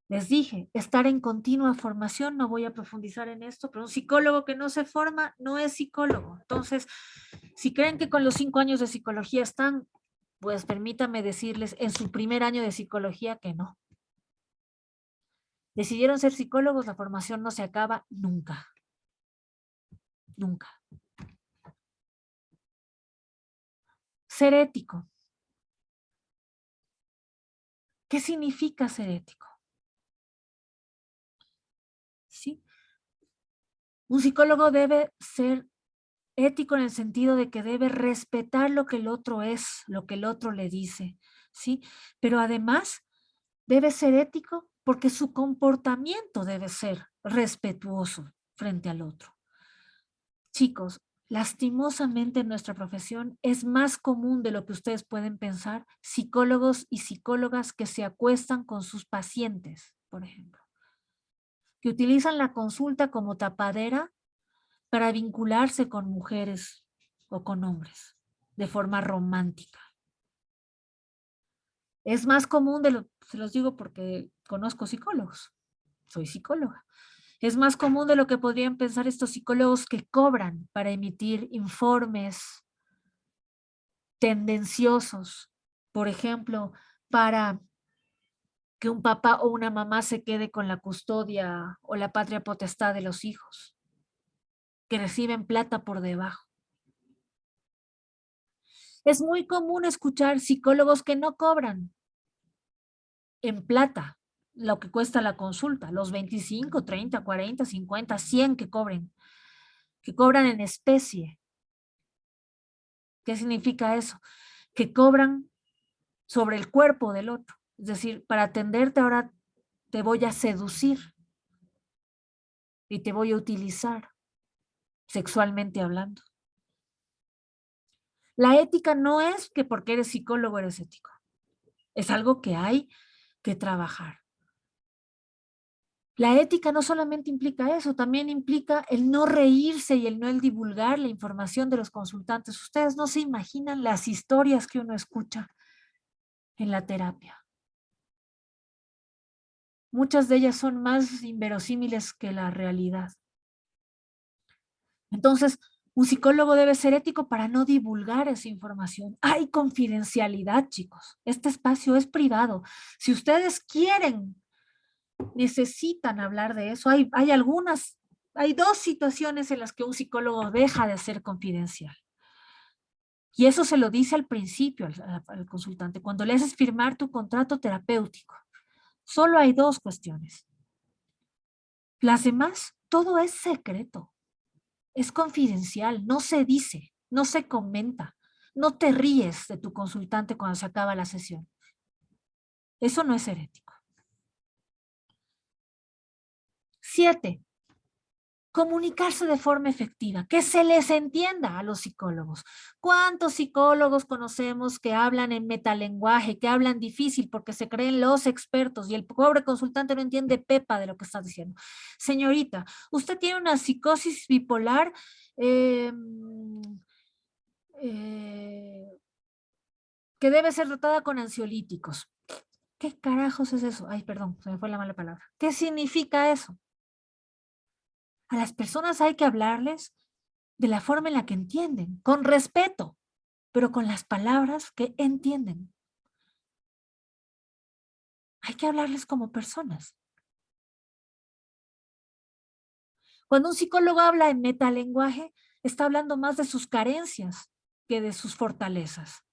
Les dije, estar en continua formación, no voy a profundizar en esto, pero un psicólogo que no se forma no es psicólogo. Entonces, si creen que con los 5 años de psicología están, pues permítame decirles en su primer año de psicología que no. Decidieron ser psicólogos, la formación no se acaba nunca. Nunca. Ser ético. ¿Qué significa ser ético? ¿Sí? Un psicólogo debe ser ético en el sentido de que debe respetar lo que el otro es, lo que el otro le dice, ¿sí? Pero además debe ser ético porque su comportamiento debe ser respetuoso frente al otro. Chicos, lastimosamente en nuestra profesión es más común de lo que ustedes pueden pensar psicólogos y psicólogas que se acuestan con sus pacientes, por ejemplo, que utilizan la consulta como tapadera para vincularse con mujeres o con hombres de forma romántica. Es más común se los digo porque conozco psicólogos, soy psicóloga. Es más común de lo que podrían pensar estos psicólogos que cobran para emitir informes tendenciosos, por ejemplo, para que un papá o una mamá se quede con la custodia o la patria potestad de los hijos, que reciben plata por debajo. Es muy común escuchar psicólogos que no cobran en plata lo que cuesta la consulta, los 25, 30, 40, 50, 100 que cobran en especie. ¿Qué significa eso? Que cobran sobre el cuerpo del otro. Es decir, para atenderte ahora te voy a seducir y te voy a utilizar sexualmente hablando. La ética no es que porque eres psicólogo eres ético. Es algo que hay que trabajar. La ética no solamente implica eso, también implica el no reírse y el no divulgar la información de los consultantes. Ustedes no se imaginan las historias que uno escucha en la terapia. Muchas de ellas son más inverosímiles que la realidad. Entonces, un psicólogo debe ser ético para no divulgar esa información. Hay confidencialidad, chicos. Este espacio es privado. Si ustedes quieren, necesitan hablar de eso. Hay dos situaciones en las que un psicólogo deja de ser confidencial. Y eso se lo dice al principio al consultante, cuando le haces firmar tu contrato terapéutico. Solo hay dos cuestiones. Las demás, todo es secreto. Es confidencial, no se dice, no se comenta. No te ríes de tu consultante cuando se acaba la sesión. Eso no es ser ético. 7. Comunicarse de forma efectiva, que se les entienda a los psicólogos. ¿Cuántos psicólogos conocemos que hablan en metalenguaje, que hablan difícil porque se creen los expertos y el pobre consultante no entiende pepa de lo que está diciendo? Señorita, usted tiene una psicosis bipolar que debe ser tratada con ansiolíticos. ¿Qué carajos es eso? Ay, perdón, se me fue la mala palabra. ¿Qué significa eso? A las personas hay que hablarles de la forma en la que entienden, con respeto, pero con las palabras que entienden. Hay que hablarles como personas. Cuando un psicólogo habla en metalenguaje, está hablando más de sus carencias que de sus fortalezas.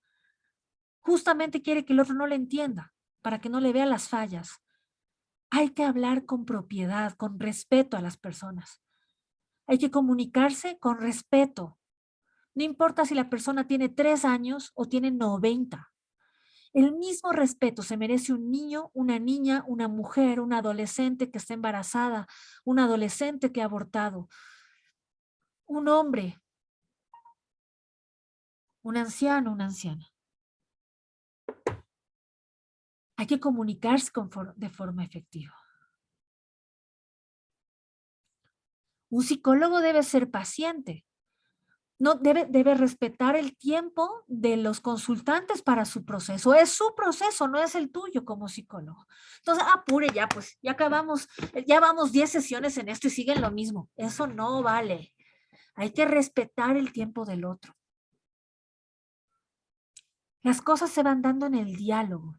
Justamente quiere que el otro no le entienda, para que no le vea las fallas. Hay que hablar con propiedad, con respeto a las personas. Hay que comunicarse con respeto. No importa si la persona tiene 3 años o tiene 90. El mismo respeto se merece un niño, una niña, una mujer, una adolescente que está embarazada, un adolescente que ha abortado, un hombre, un anciano, una anciana. Hay que comunicarse de forma efectiva. Un psicólogo debe ser paciente. No, debe respetar el tiempo de los consultantes para su proceso. Es su proceso, no es el tuyo como psicólogo. Entonces, apure ya, pues, ya acabamos, ya vamos 10 sesiones en esto y siguen lo mismo. Eso no vale. Hay que respetar el tiempo del otro. Las cosas se van dando en el diálogo.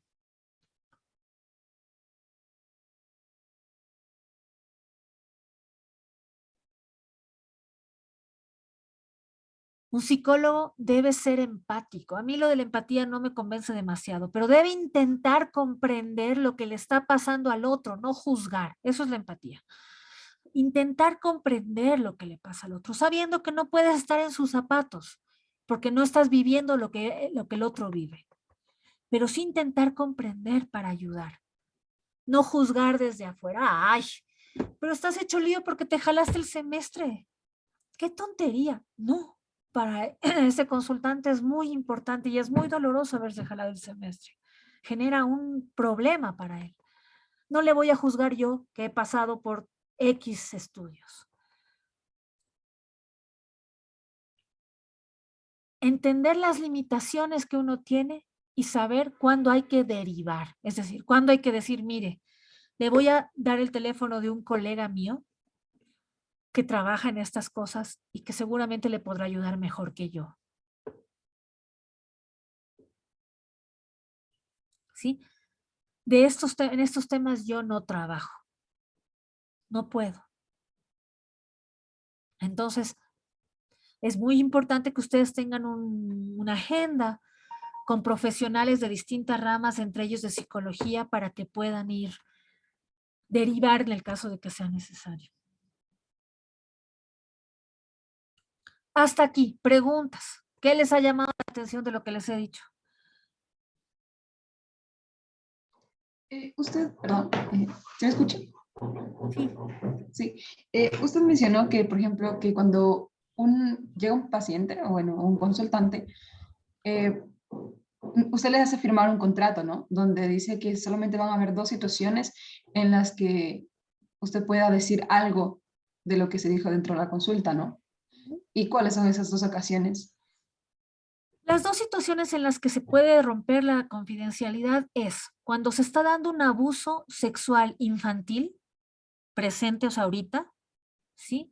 Un psicólogo debe ser empático. A mí lo de la empatía no me convence demasiado, pero debe intentar comprender lo que le está pasando al otro, no juzgar. Eso es la empatía. Intentar comprender lo que le pasa al otro, sabiendo que no puedes estar en sus zapatos, porque no estás viviendo lo que el otro vive. Pero sí intentar comprender para ayudar. No juzgar desde afuera. Ay, pero estás hecho lío porque te jalaste el semestre. ¡Qué tontería! No. Para ese consultante es muy importante y es muy doloroso haberse jalado el semestre. Genera un problema para él. No le voy a juzgar yo que he pasado por X estudios. Entender las limitaciones que uno tiene y saber cuándo hay que derivar. Es decir, cuándo hay que decir, mire, le voy a dar el teléfono de un colega mío que trabaja en estas cosas y que seguramente le podrá ayudar mejor que yo. ¿Sí? En estos temas yo no trabajo. No puedo. Entonces, es muy importante que ustedes tengan una agenda con profesionales de distintas ramas, entre ellos de psicología, para que puedan derivar en el caso de que sea necesario. Hasta aquí, preguntas. ¿Qué les ha llamado la atención de lo que les he dicho? Usted, perdón, ¿se me escucha? Sí. Sí. Usted mencionó que, por ejemplo, que cuando llega un paciente o bueno, un consultante, usted les hace firmar un contrato, ¿no? Donde dice que solamente van a haber 2 situaciones en las que usted pueda decir algo de lo que se dijo dentro de la consulta, ¿no? ¿Y cuáles son esas 2 ocasiones? Las dos situaciones en las que se puede romper la confidencialidad es cuando se está dando un abuso sexual infantil, presente, o sea, ahorita, ¿sí?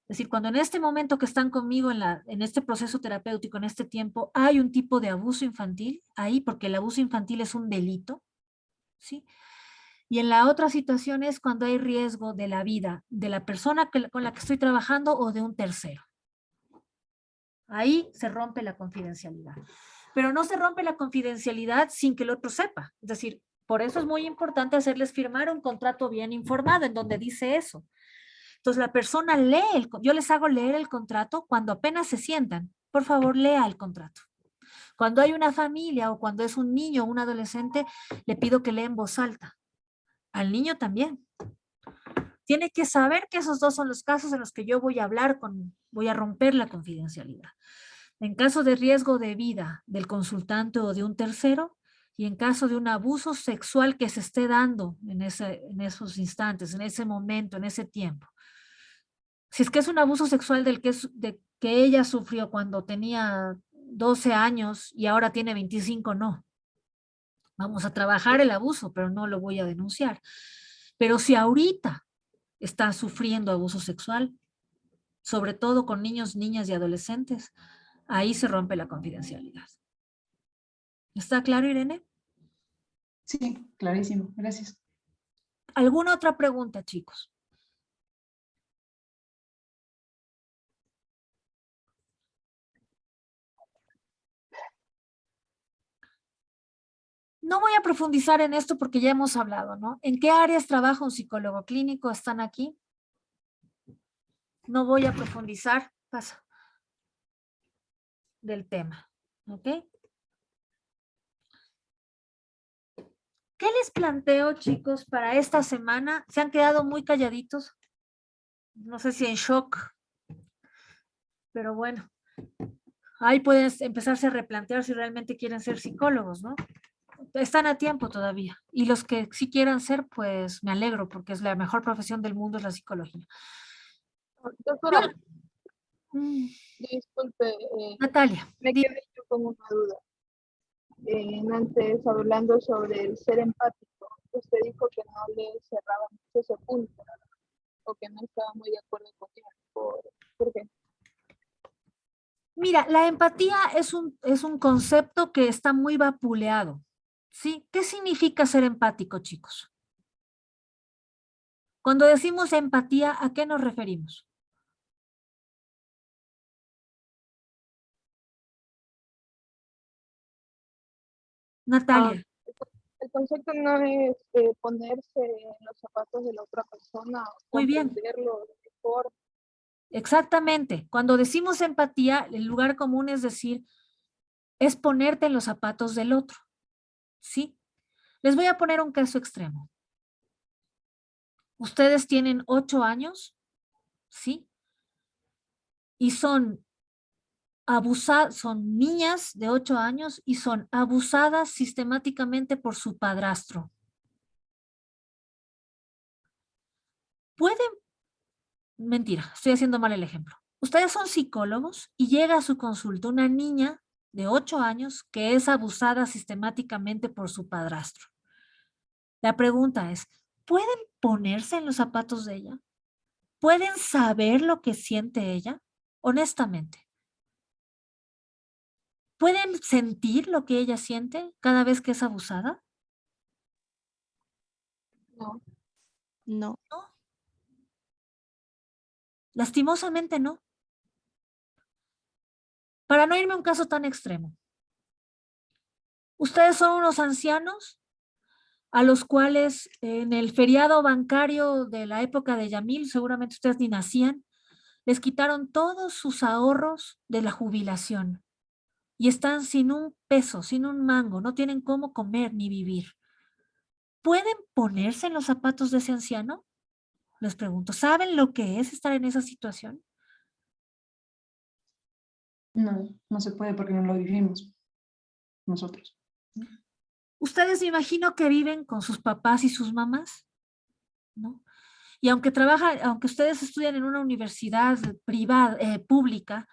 Es decir, cuando en este momento que están conmigo en este proceso terapéutico, en este tiempo, hay un tipo de abuso infantil, ahí, porque el abuso infantil es un delito, ¿sí? Y en la otra situación es cuando hay riesgo de la vida de la persona con la que estoy trabajando o de un tercero. Ahí se rompe la confidencialidad. Pero no se rompe la confidencialidad sin que el otro sepa. Es decir, por eso es muy importante hacerles firmar un contrato bien informado en donde dice eso. Entonces la persona lee, yo les hago leer el contrato cuando apenas se sientan. Por favor, lea el contrato. Cuando hay una familia o cuando es un niño o un adolescente, le pido que lea en voz alta. Al niño también. Tiene que saber que esos dos son los casos en los que yo voy a hablar voy a romper la confidencialidad. En caso de riesgo de vida del consultante o de un tercero, y en caso de un abuso sexual que se esté dando en esos instantes, en ese momento, en ese tiempo. Si es que es un abuso sexual de que ella sufrió cuando tenía 12 años y ahora tiene 25, no. Vamos a trabajar el abuso, pero no lo voy a denunciar. Pero si ahorita está sufriendo abuso sexual, sobre todo con niños, niñas y adolescentes, ahí se rompe la confidencialidad. ¿Está claro, Irene? Sí, clarísimo. Gracias. ¿Alguna otra pregunta, chicos? No voy a profundizar en esto porque ya hemos hablado, ¿no? ¿En qué áreas trabaja un psicólogo clínico? ¿Están aquí? No voy a profundizar. Pasa. Del tema, ¿ok? ¿Qué les planteo, chicos, para esta semana? ¿Se han quedado muy calladitos? No sé si en shock, pero bueno, ahí pueden empezarse a replantear si realmente quieren ser psicólogos, ¿no? Están a tiempo todavía. Y los que sí quieran ser, pues me alegro, porque es la mejor profesión del mundo, es la psicología. Doctora, Mm, disculpe, Natalia, me quedé yo con una duda. Antes, hablando sobre el ser empático, usted dijo que no le cerraba mucho ese punto, o que no estaba muy de acuerdo con él. ¿Por qué? mira, la empatía es un concepto que está muy vapuleado, ¿sí? ¿Qué significa ser empático, chicos? Cuando decimos empatía, ¿a qué nos referimos? Natalia. El concepto no es ponerse en los zapatos de la otra persona, Muy bien. comprenderlo mejor. Exactamente. Cuando decimos empatía, el lugar común es decir, es ponerte en los zapatos del otro, ¿sí? Les voy a poner un caso extremo. Ustedes tienen 8 años, ¿sí? Y son niñas de 8 años y son abusadas sistemáticamente por su padrastro. Mentira, estoy haciendo mal el ejemplo. Ustedes son psicólogos y llega a su consulta una niña de 8 años que es abusada sistemáticamente por su padrastro. La pregunta es, ¿pueden ponerse en los zapatos de ella? ¿Pueden saber lo que siente ella? Honestamente. ¿Pueden sentir lo que ella siente cada vez que es abusada? No. No. No. Lastimosamente no. Para no irme a un caso tan extremo. Ustedes son unos ancianos a los cuales en el feriado bancario de la época de Yamil, seguramente ustedes ni nacían, les quitaron todos sus ahorros de la jubilación y están sin un peso, sin un mango, no tienen cómo comer ni vivir. ¿Pueden ponerse en los zapatos de ese anciano? Les pregunto, ¿saben lo que es estar en esa situación? No, no se puede porque no lo vivimos. nosotros. Ustedes me imagino que viven con sus papás y sus mamás, ¿no? Y aunque aunque ustedes estudian en una universidad privada, pública,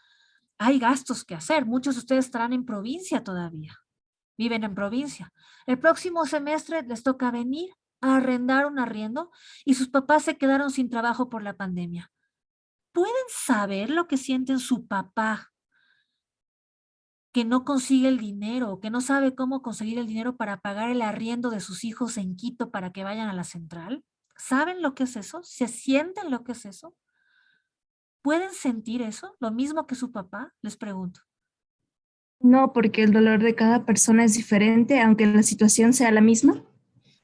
hay gastos que hacer. Muchos de ustedes estarán en provincia todavía, viven en provincia. El próximo semestre les toca venir a arrendar un arriendo y sus papás se quedaron sin trabajo por la pandemia. ¿Pueden saber lo que sienten su papá que no consigue el dinero o que no sabe cómo conseguir el dinero para pagar el arriendo de sus hijos en Quito para que vayan a la central? ¿Saben lo que es eso? ¿Se sienten lo que es eso? ¿Pueden sentir eso? ¿Lo mismo que su papá? Les pregunto. No, porque el dolor de cada persona es diferente, aunque la situación sea la misma.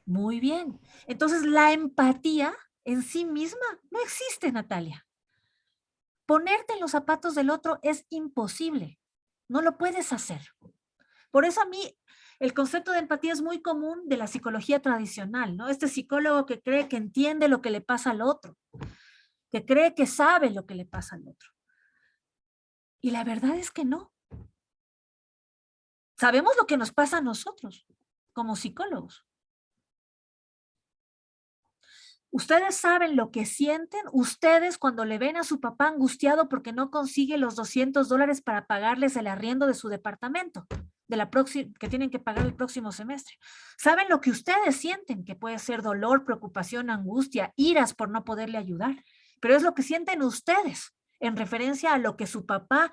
Muy bien. Entonces, la empatía en sí misma no existe, Natalia. Ponerte en los zapatos del otro es imposible. No lo puedes hacer. Por eso a mí el concepto de empatía es muy común de la psicología tradicional, ¿no? Este psicólogo que cree que entiende lo que le pasa al otro, que cree que sabe lo que le pasa al otro. Y la verdad es que no. Sabemos lo que nos pasa a nosotros como psicólogos. Ustedes saben lo que sienten ustedes cuando le ven a su papá angustiado porque no consigue los $200 para pagarles el arriendo de su departamento, que tienen que pagar el próximo semestre. Saben lo que ustedes sienten, que puede ser dolor, preocupación, angustia, iras por no poderle ayudar, pero es lo que sienten ustedes en referencia a lo que su papá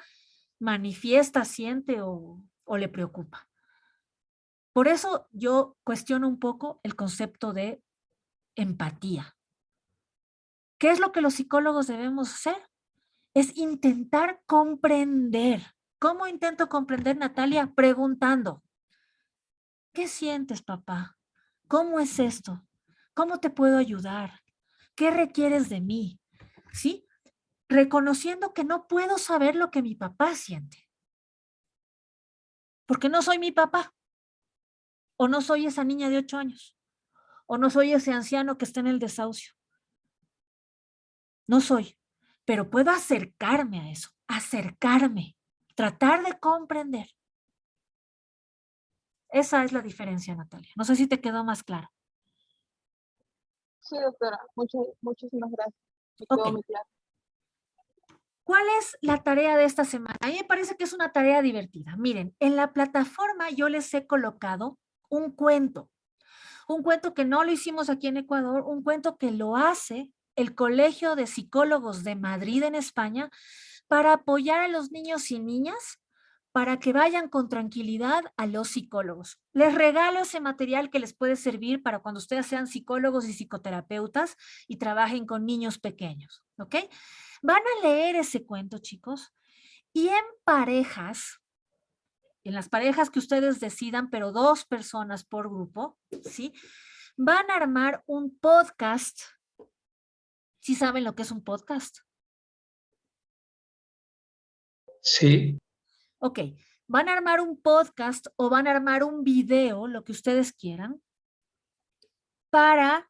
manifiesta, siente o le preocupa. Por eso yo cuestiono un poco el concepto de empatía. ¿Qué es lo que los psicólogos debemos hacer? Es intentar comprender. ¿Cómo intento comprender, Natalia? Preguntando. ¿Qué sientes, papá? ¿Cómo es esto? ¿Cómo te puedo ayudar? ¿Qué requieres de mí? ¿Sí? Reconociendo que no puedo saber lo que mi papá siente. Porque no soy mi papá. O no soy esa niña de 8 años. O no soy ese anciano que está en el desahucio. No soy, pero puedo acercarme a eso, tratar de comprender. Esa es la diferencia, Natalia. No sé si te quedó más claro. Sí, doctora, muchísimas gracias. Me Ok. quedó muy claro. ¿Cuál es la tarea de esta semana? A mí me parece que es una tarea divertida. Miren, en la plataforma yo les he colocado un cuento que no lo hicimos aquí en Ecuador, un cuento que lo hace el Colegio de Psicólogos de Madrid en España para apoyar a los niños y niñas para que vayan con tranquilidad a los psicólogos. Les regalo ese material que les puede servir para cuando ustedes sean psicólogos y psicoterapeutas y trabajen con niños pequeños, ¿ok? Van a leer ese cuento, chicos, y en parejas, en las parejas que ustedes decidan, pero 2 personas por grupo, ¿sí? Van a armar un podcast. ¿Sí saben lo que es un podcast? Sí. Ok, van a armar un podcast o van a armar un video, lo que ustedes quieran, para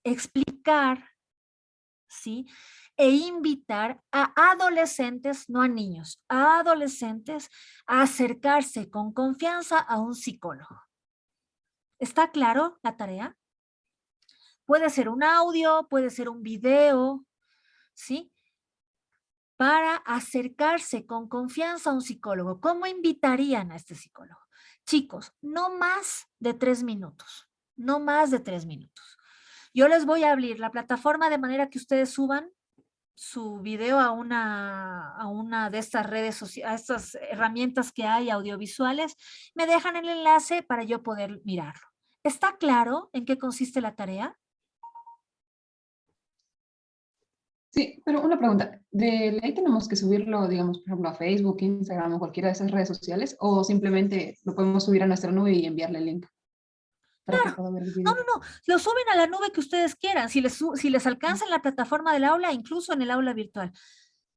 explicar, ¿sí? E invitar a adolescentes, no a niños, a adolescentes a acercarse con confianza a un psicólogo. ¿Está claro la tarea? Puede ser un audio, puede ser un video, ¿sí? Para acercarse con confianza a un psicólogo. ¿Cómo invitarían a este psicólogo? Chicos, no más de 3 minutos, no más de 3 minutos. Yo les voy a abrir la plataforma de manera que ustedes suban su video a una de estas redes sociales, a estas herramientas que hay audiovisuales. Me dejan el enlace para yo poder mirarlo. ¿Está claro en qué consiste la tarea? Sí, pero una pregunta. ¿De ley tenemos que subirlo, digamos, por ejemplo, a Facebook, Instagram o cualquiera de esas redes sociales? ¿O simplemente lo podemos subir a nuestra nube y enviarle el link? Para que pueda ver el video. No. Lo suben a la nube que ustedes quieran. Si les alcanza en la plataforma del aula, incluso en el aula virtual.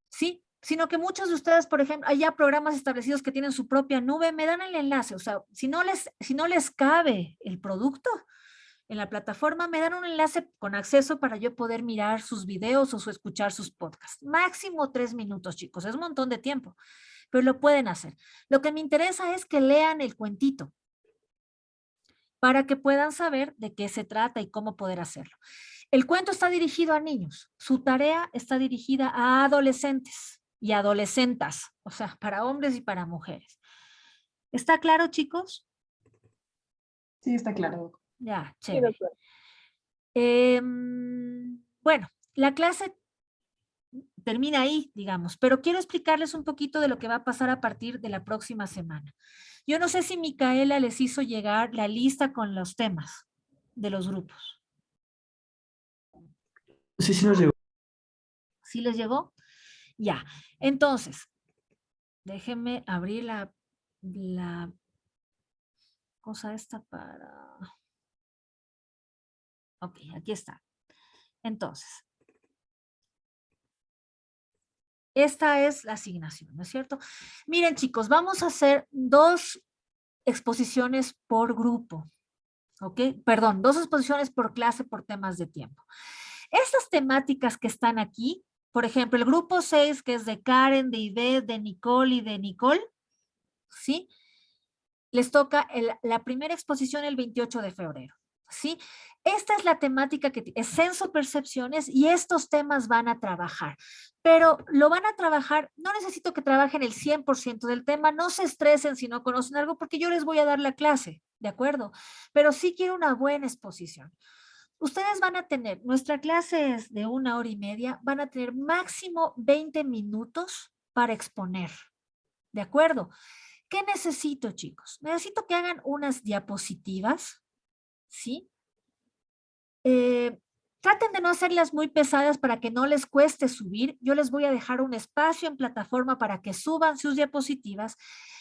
¿Sí? Sino que muchos de ustedes, por ejemplo, hay ya programas establecidos que tienen su propia nube, me dan el enlace. O sea, si no les cabe el producto en la plataforma, me dan un enlace con acceso para yo poder mirar sus videos o escuchar sus podcasts. Máximo 3 minutos, chicos. Es un montón de tiempo. pero lo pueden hacer. Lo que me interesa es que lean el cuentito para que puedan saber de qué se trata y cómo poder hacerlo. El cuento está dirigido a niños. Su tarea está dirigida a adolescentes y adolescentas, o sea, para hombres y para mujeres. ¿Está claro, chicos? Sí, está claro. Ya, Sí, chévere. doctora. Bueno, la clase termina ahí, digamos, pero quiero explicarles un poquito de lo que va a pasar a partir de la próxima semana. Yo no sé si Micaela les hizo llegar la lista con los temas de los grupos. Sí, sí nos llegó. ¿Sí les llegó? Ya. Entonces, déjenme abrir la cosa esta para... Ok, aquí está. Entonces, esta es la asignación, ¿no es cierto? Miren, chicos, vamos a hacer 2 exposiciones por grupo, ¿ok? Perdón, 2 exposiciones por clase por temas de tiempo. Estas temáticas que están aquí, por ejemplo, el grupo 6, que es de Karen, de Ivette, de Nicole y de Nicole, ¿sí? Les toca la primera exposición el 28 de febrero, ¿sí? Esta es la temática que es senso-percepciones y estos temas van a trabajar, pero lo van a trabajar, no necesito que trabajen el 100% del tema, no se estresen si no conocen algo porque yo les voy a dar la clase, ¿de acuerdo? Pero sí quiero una buena exposición. Ustedes van a tener, nuestra clase es de 1 hora y media, van a tener máximo 20 minutos para exponer, ¿de acuerdo? ¿Qué necesito, chicos? Necesito que hagan unas diapositivas, ¿sí? Traten de no hacerlas muy pesadas para que no les cueste subir. Yo les voy a dejar un espacio en plataforma para que suban sus diapositivas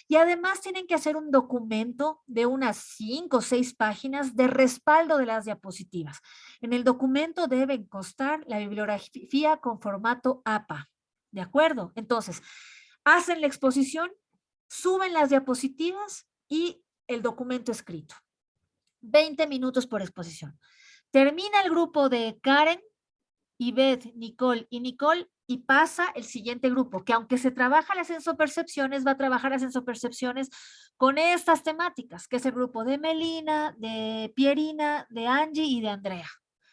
y además tienen que hacer un documento de unas 5 o 6 páginas de respaldo de las diapositivas. En el documento deben constar la bibliografía con formato APA, ¿de acuerdo? Entonces, hacen la exposición, suben las diapositivas y el documento escrito. 20 minutos por exposición. Termina el grupo de Karen, Ivette, Nicole y pasa el siguiente grupo, que aunque se trabaja las sensopercepciones, va a trabajar las sensopercepciones con estas temáticas, que es el grupo de Melina, de Pierina, de Angie y de Andrea.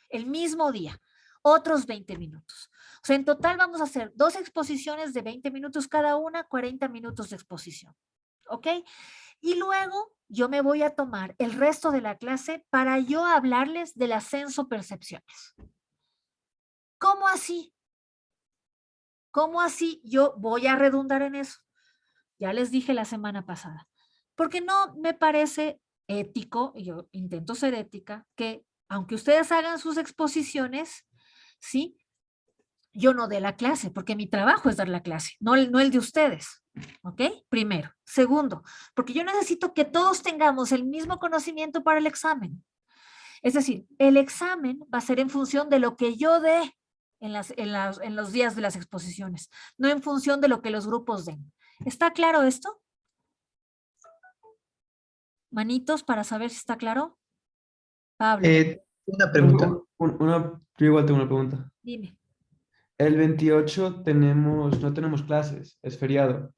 El mismo día, otros 20 minutos. O sea, en total vamos a hacer 2 exposiciones de 20 minutos cada una, 40 minutos de exposición. ¿Ok? Y luego yo me voy a tomar el resto de la clase para yo hablarles de las sensopercepciones. ¿Cómo así? ¿Cómo así? Yo voy a redundar en eso. Ya les dije la semana pasada. Porque no me parece ético, y yo intento ser ética, que aunque ustedes hagan sus exposiciones, ¿sí? Yo no dé la clase, porque mi trabajo es dar la clase, no el de ustedes. ¿Ok? Primero. Segundo, porque yo necesito que todos tengamos el mismo conocimiento para el examen. Es decir, el examen va a ser en función de lo que yo dé en los días de las exposiciones, no en función de lo que los grupos den. ¿Está claro esto? Manitos para saber si está claro. Pablo, Una pregunta. Yo igual tengo una pregunta. dime. El 28 no tenemos clases, es feriado.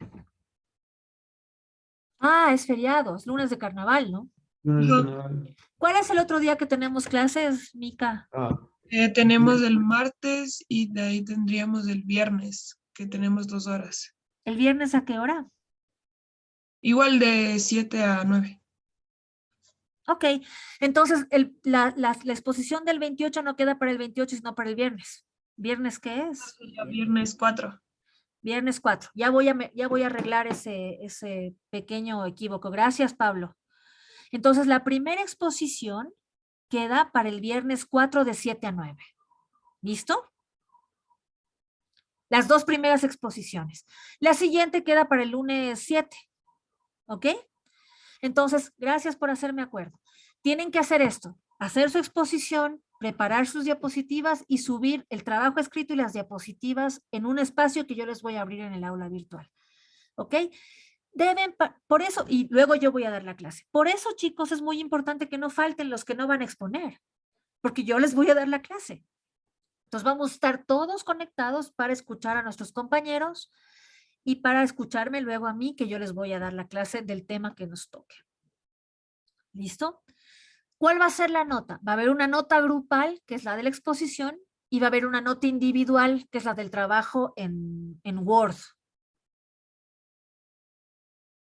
Ah, es feriado, es lunes de carnaval, ¿no? Lunes de carnaval. ¿Cuál es el otro día que tenemos clases, Mica? Tenemos el martes y de ahí tendríamos el viernes, que tenemos 2 horas. ¿El viernes a qué hora? Igual de 7 a 9. Ok, entonces la exposición del 28 no queda para el 28, sino para el viernes. ¿Viernes qué es? Viernes 4. Viernes 4. Ya voy a arreglar ese pequeño equívoco. Gracias, Pablo. Entonces, la primera exposición queda para el viernes 4 de 7 a 9. ¿Listo? Las 2 primeras exposiciones. La siguiente queda para el lunes 7. ¿Ok? Entonces, gracias por hacerme acuerdo. Tienen que hacer esto, hacer su exposición, preparar sus diapositivas y subir el trabajo escrito y las diapositivas en un espacio que yo les voy a abrir en el aula virtual. ¿Ok? Por eso, y luego yo voy a dar la clase. Por eso, chicos, es muy importante que no falten los que no van a exponer, porque yo les voy a dar la clase. Entonces vamos a estar todos conectados para escuchar a nuestros compañeros y para escucharme luego a mí, que yo les voy a dar la clase del tema que nos toque. ¿Listo? ¿Cuál va a ser la nota? Va a haber una nota grupal, que es la de la exposición, y va a haber una nota individual, que es la del trabajo en Word,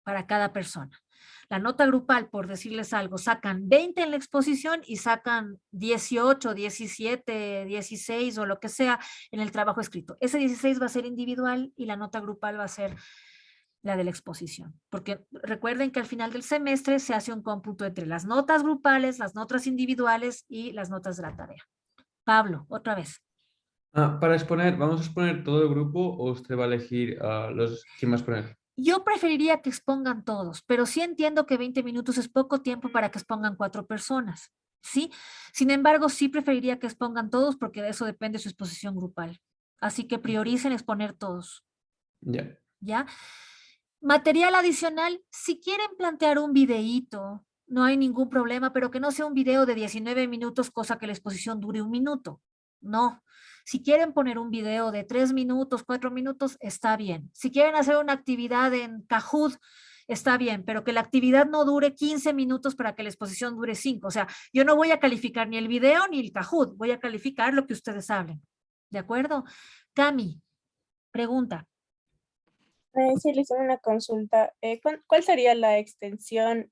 para cada persona. La nota grupal, por decirles algo, sacan 20 en la exposición y sacan 18, 17, 16 o lo que sea en el trabajo escrito. Ese 16 va a ser individual y la nota grupal va a ser la de la exposición. Porque recuerden que al final del semestre se hace un cómputo entre las notas grupales, las notas individuales y las notas de la tarea. Pablo, otra vez. Para exponer, ¿vamos a exponer todo el grupo o usted va a elegir quién va a exponer? Yo preferiría que expongan todos, pero sí entiendo que 20 minutos es poco tiempo para que expongan 4 personas, ¿sí? Sin embargo, sí preferiría que expongan todos porque de eso depende su exposición grupal. Así que prioricen exponer todos. Ya. ¿Ya? Material adicional, si quieren plantear un videíto, no hay ningún problema, pero que no sea un video de 19 minutos, cosa que la exposición dure 1 minuto. No. Si quieren poner un video de 3 minutos, 4 minutos, está bien. Si quieren hacer una actividad en Kahoot, está bien, pero que la actividad no dure 15 minutos para que la exposición dure 5. O sea, yo no voy a calificar ni el video ni el Kahoot, voy a calificar lo que ustedes hablen. ¿De acuerdo? Cami, pregunta. Sí, le hice una consulta. ¿Cuál sería la extensión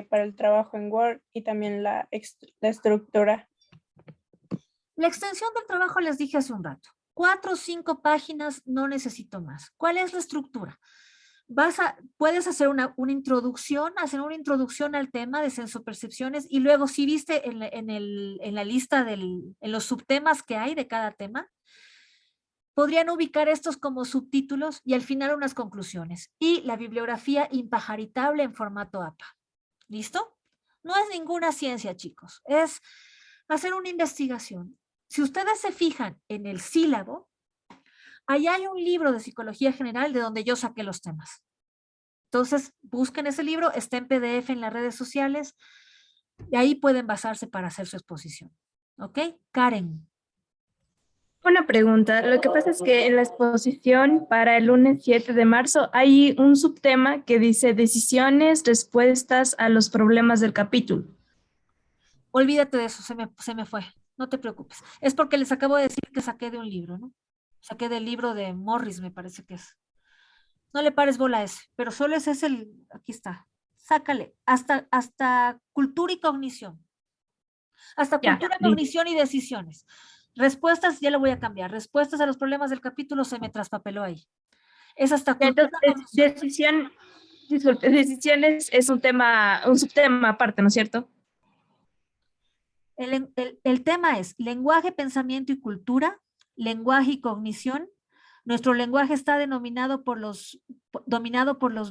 para el trabajo en Word y también la estructura? La extensión del trabajo les dije hace un rato. 4 o 5 páginas, no necesito más. ¿Cuál es la estructura? Puedes hacer una introducción, al tema de sensopercepciones y luego si viste en la lista en los subtemas que hay de cada tema, podrían ubicar estos como subtítulos y al final unas conclusiones. Y la bibliografía impajaritable en formato APA. ¿Listo? No es ninguna ciencia, chicos. Es hacer una investigación. Si ustedes se fijan en el sílabo, ahí hay un libro de psicología general de donde yo saqué los temas. Entonces, busquen ese libro, está en PDF en las redes sociales y ahí pueden basarse para hacer su exposición. ¿Ok? Karen. Una pregunta. Lo que pasa es que en la exposición para el lunes 7 de marzo hay un subtema que dice decisiones, respuestas a los problemas del capítulo. Olvídate de eso, se me fue. No te preocupes. Es porque les acabo de decir que saqué de un libro, ¿no? Saqué del libro de Morris, me parece que es. No le pares bola a ese, pero solo ese es aquí está. Sácale, hasta cultura y cognición. Hasta cultura, cognición y decisiones. Respuestas, ya lo voy a cambiar. Respuestas a los problemas del capítulo se me traspapeló ahí. Es hasta cultura. Entonces, decisiones es un subtema aparte, ¿no es cierto? El tema es lenguaje, pensamiento y cultura, lenguaje y cognición. Nuestro lenguaje está dominado por los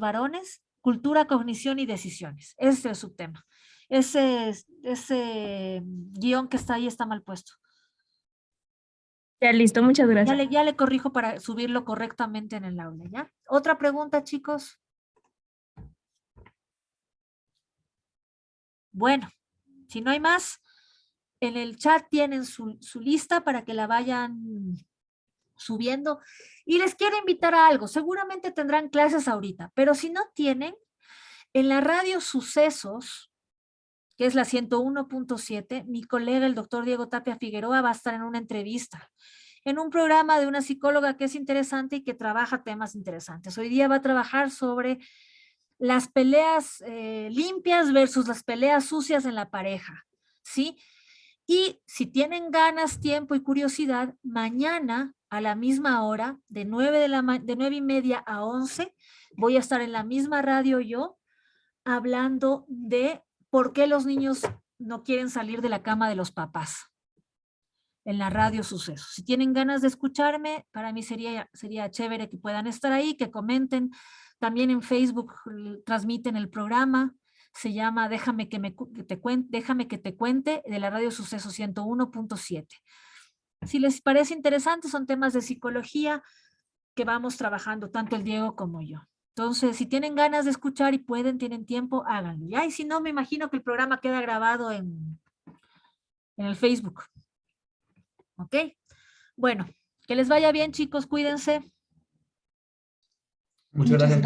varones, cultura, cognición y decisiones. Ese es el subtema. Ese guión que está ahí está mal puesto. Ya listo, muchas gracias. Ya le corrijo para subirlo correctamente en el aula, ¿ya? ¿Otra pregunta, chicos? Bueno, si no hay más, en el chat tienen su lista para que la vayan subiendo. Y les quiero invitar a algo. Seguramente tendrán clases ahorita, pero si no tienen, en la radio Sucesos, que es la 101.7, mi colega, el doctor Diego Tapia Figueroa, va a estar en una entrevista, en un programa de una psicóloga que es interesante y que trabaja temas interesantes. Hoy día va a trabajar sobre las peleas limpias versus las peleas sucias en la pareja, ¿sí? Y si tienen ganas, tiempo y curiosidad, mañana a la misma hora, de 9:30 a 11, voy a estar en la misma radio yo, hablando de por qué los niños no quieren salir de la cama de los papás. En la radio Sucesos. Si tienen ganas de escucharme, para mí sería chévere que puedan estar ahí, que comenten. También en Facebook transmiten el programa. Se llama Déjame que te cuente, de la radio Suceso 101.7. Si les parece interesante, son temas de psicología que vamos trabajando tanto el Diego como yo. Entonces, si tienen ganas de escuchar y tienen tiempo, háganlo. ¿Ya? Y si no, me imagino que el programa queda grabado en el Facebook. ¿Ok? Bueno, que les vaya bien, chicos, cuídense. Muchas gracias.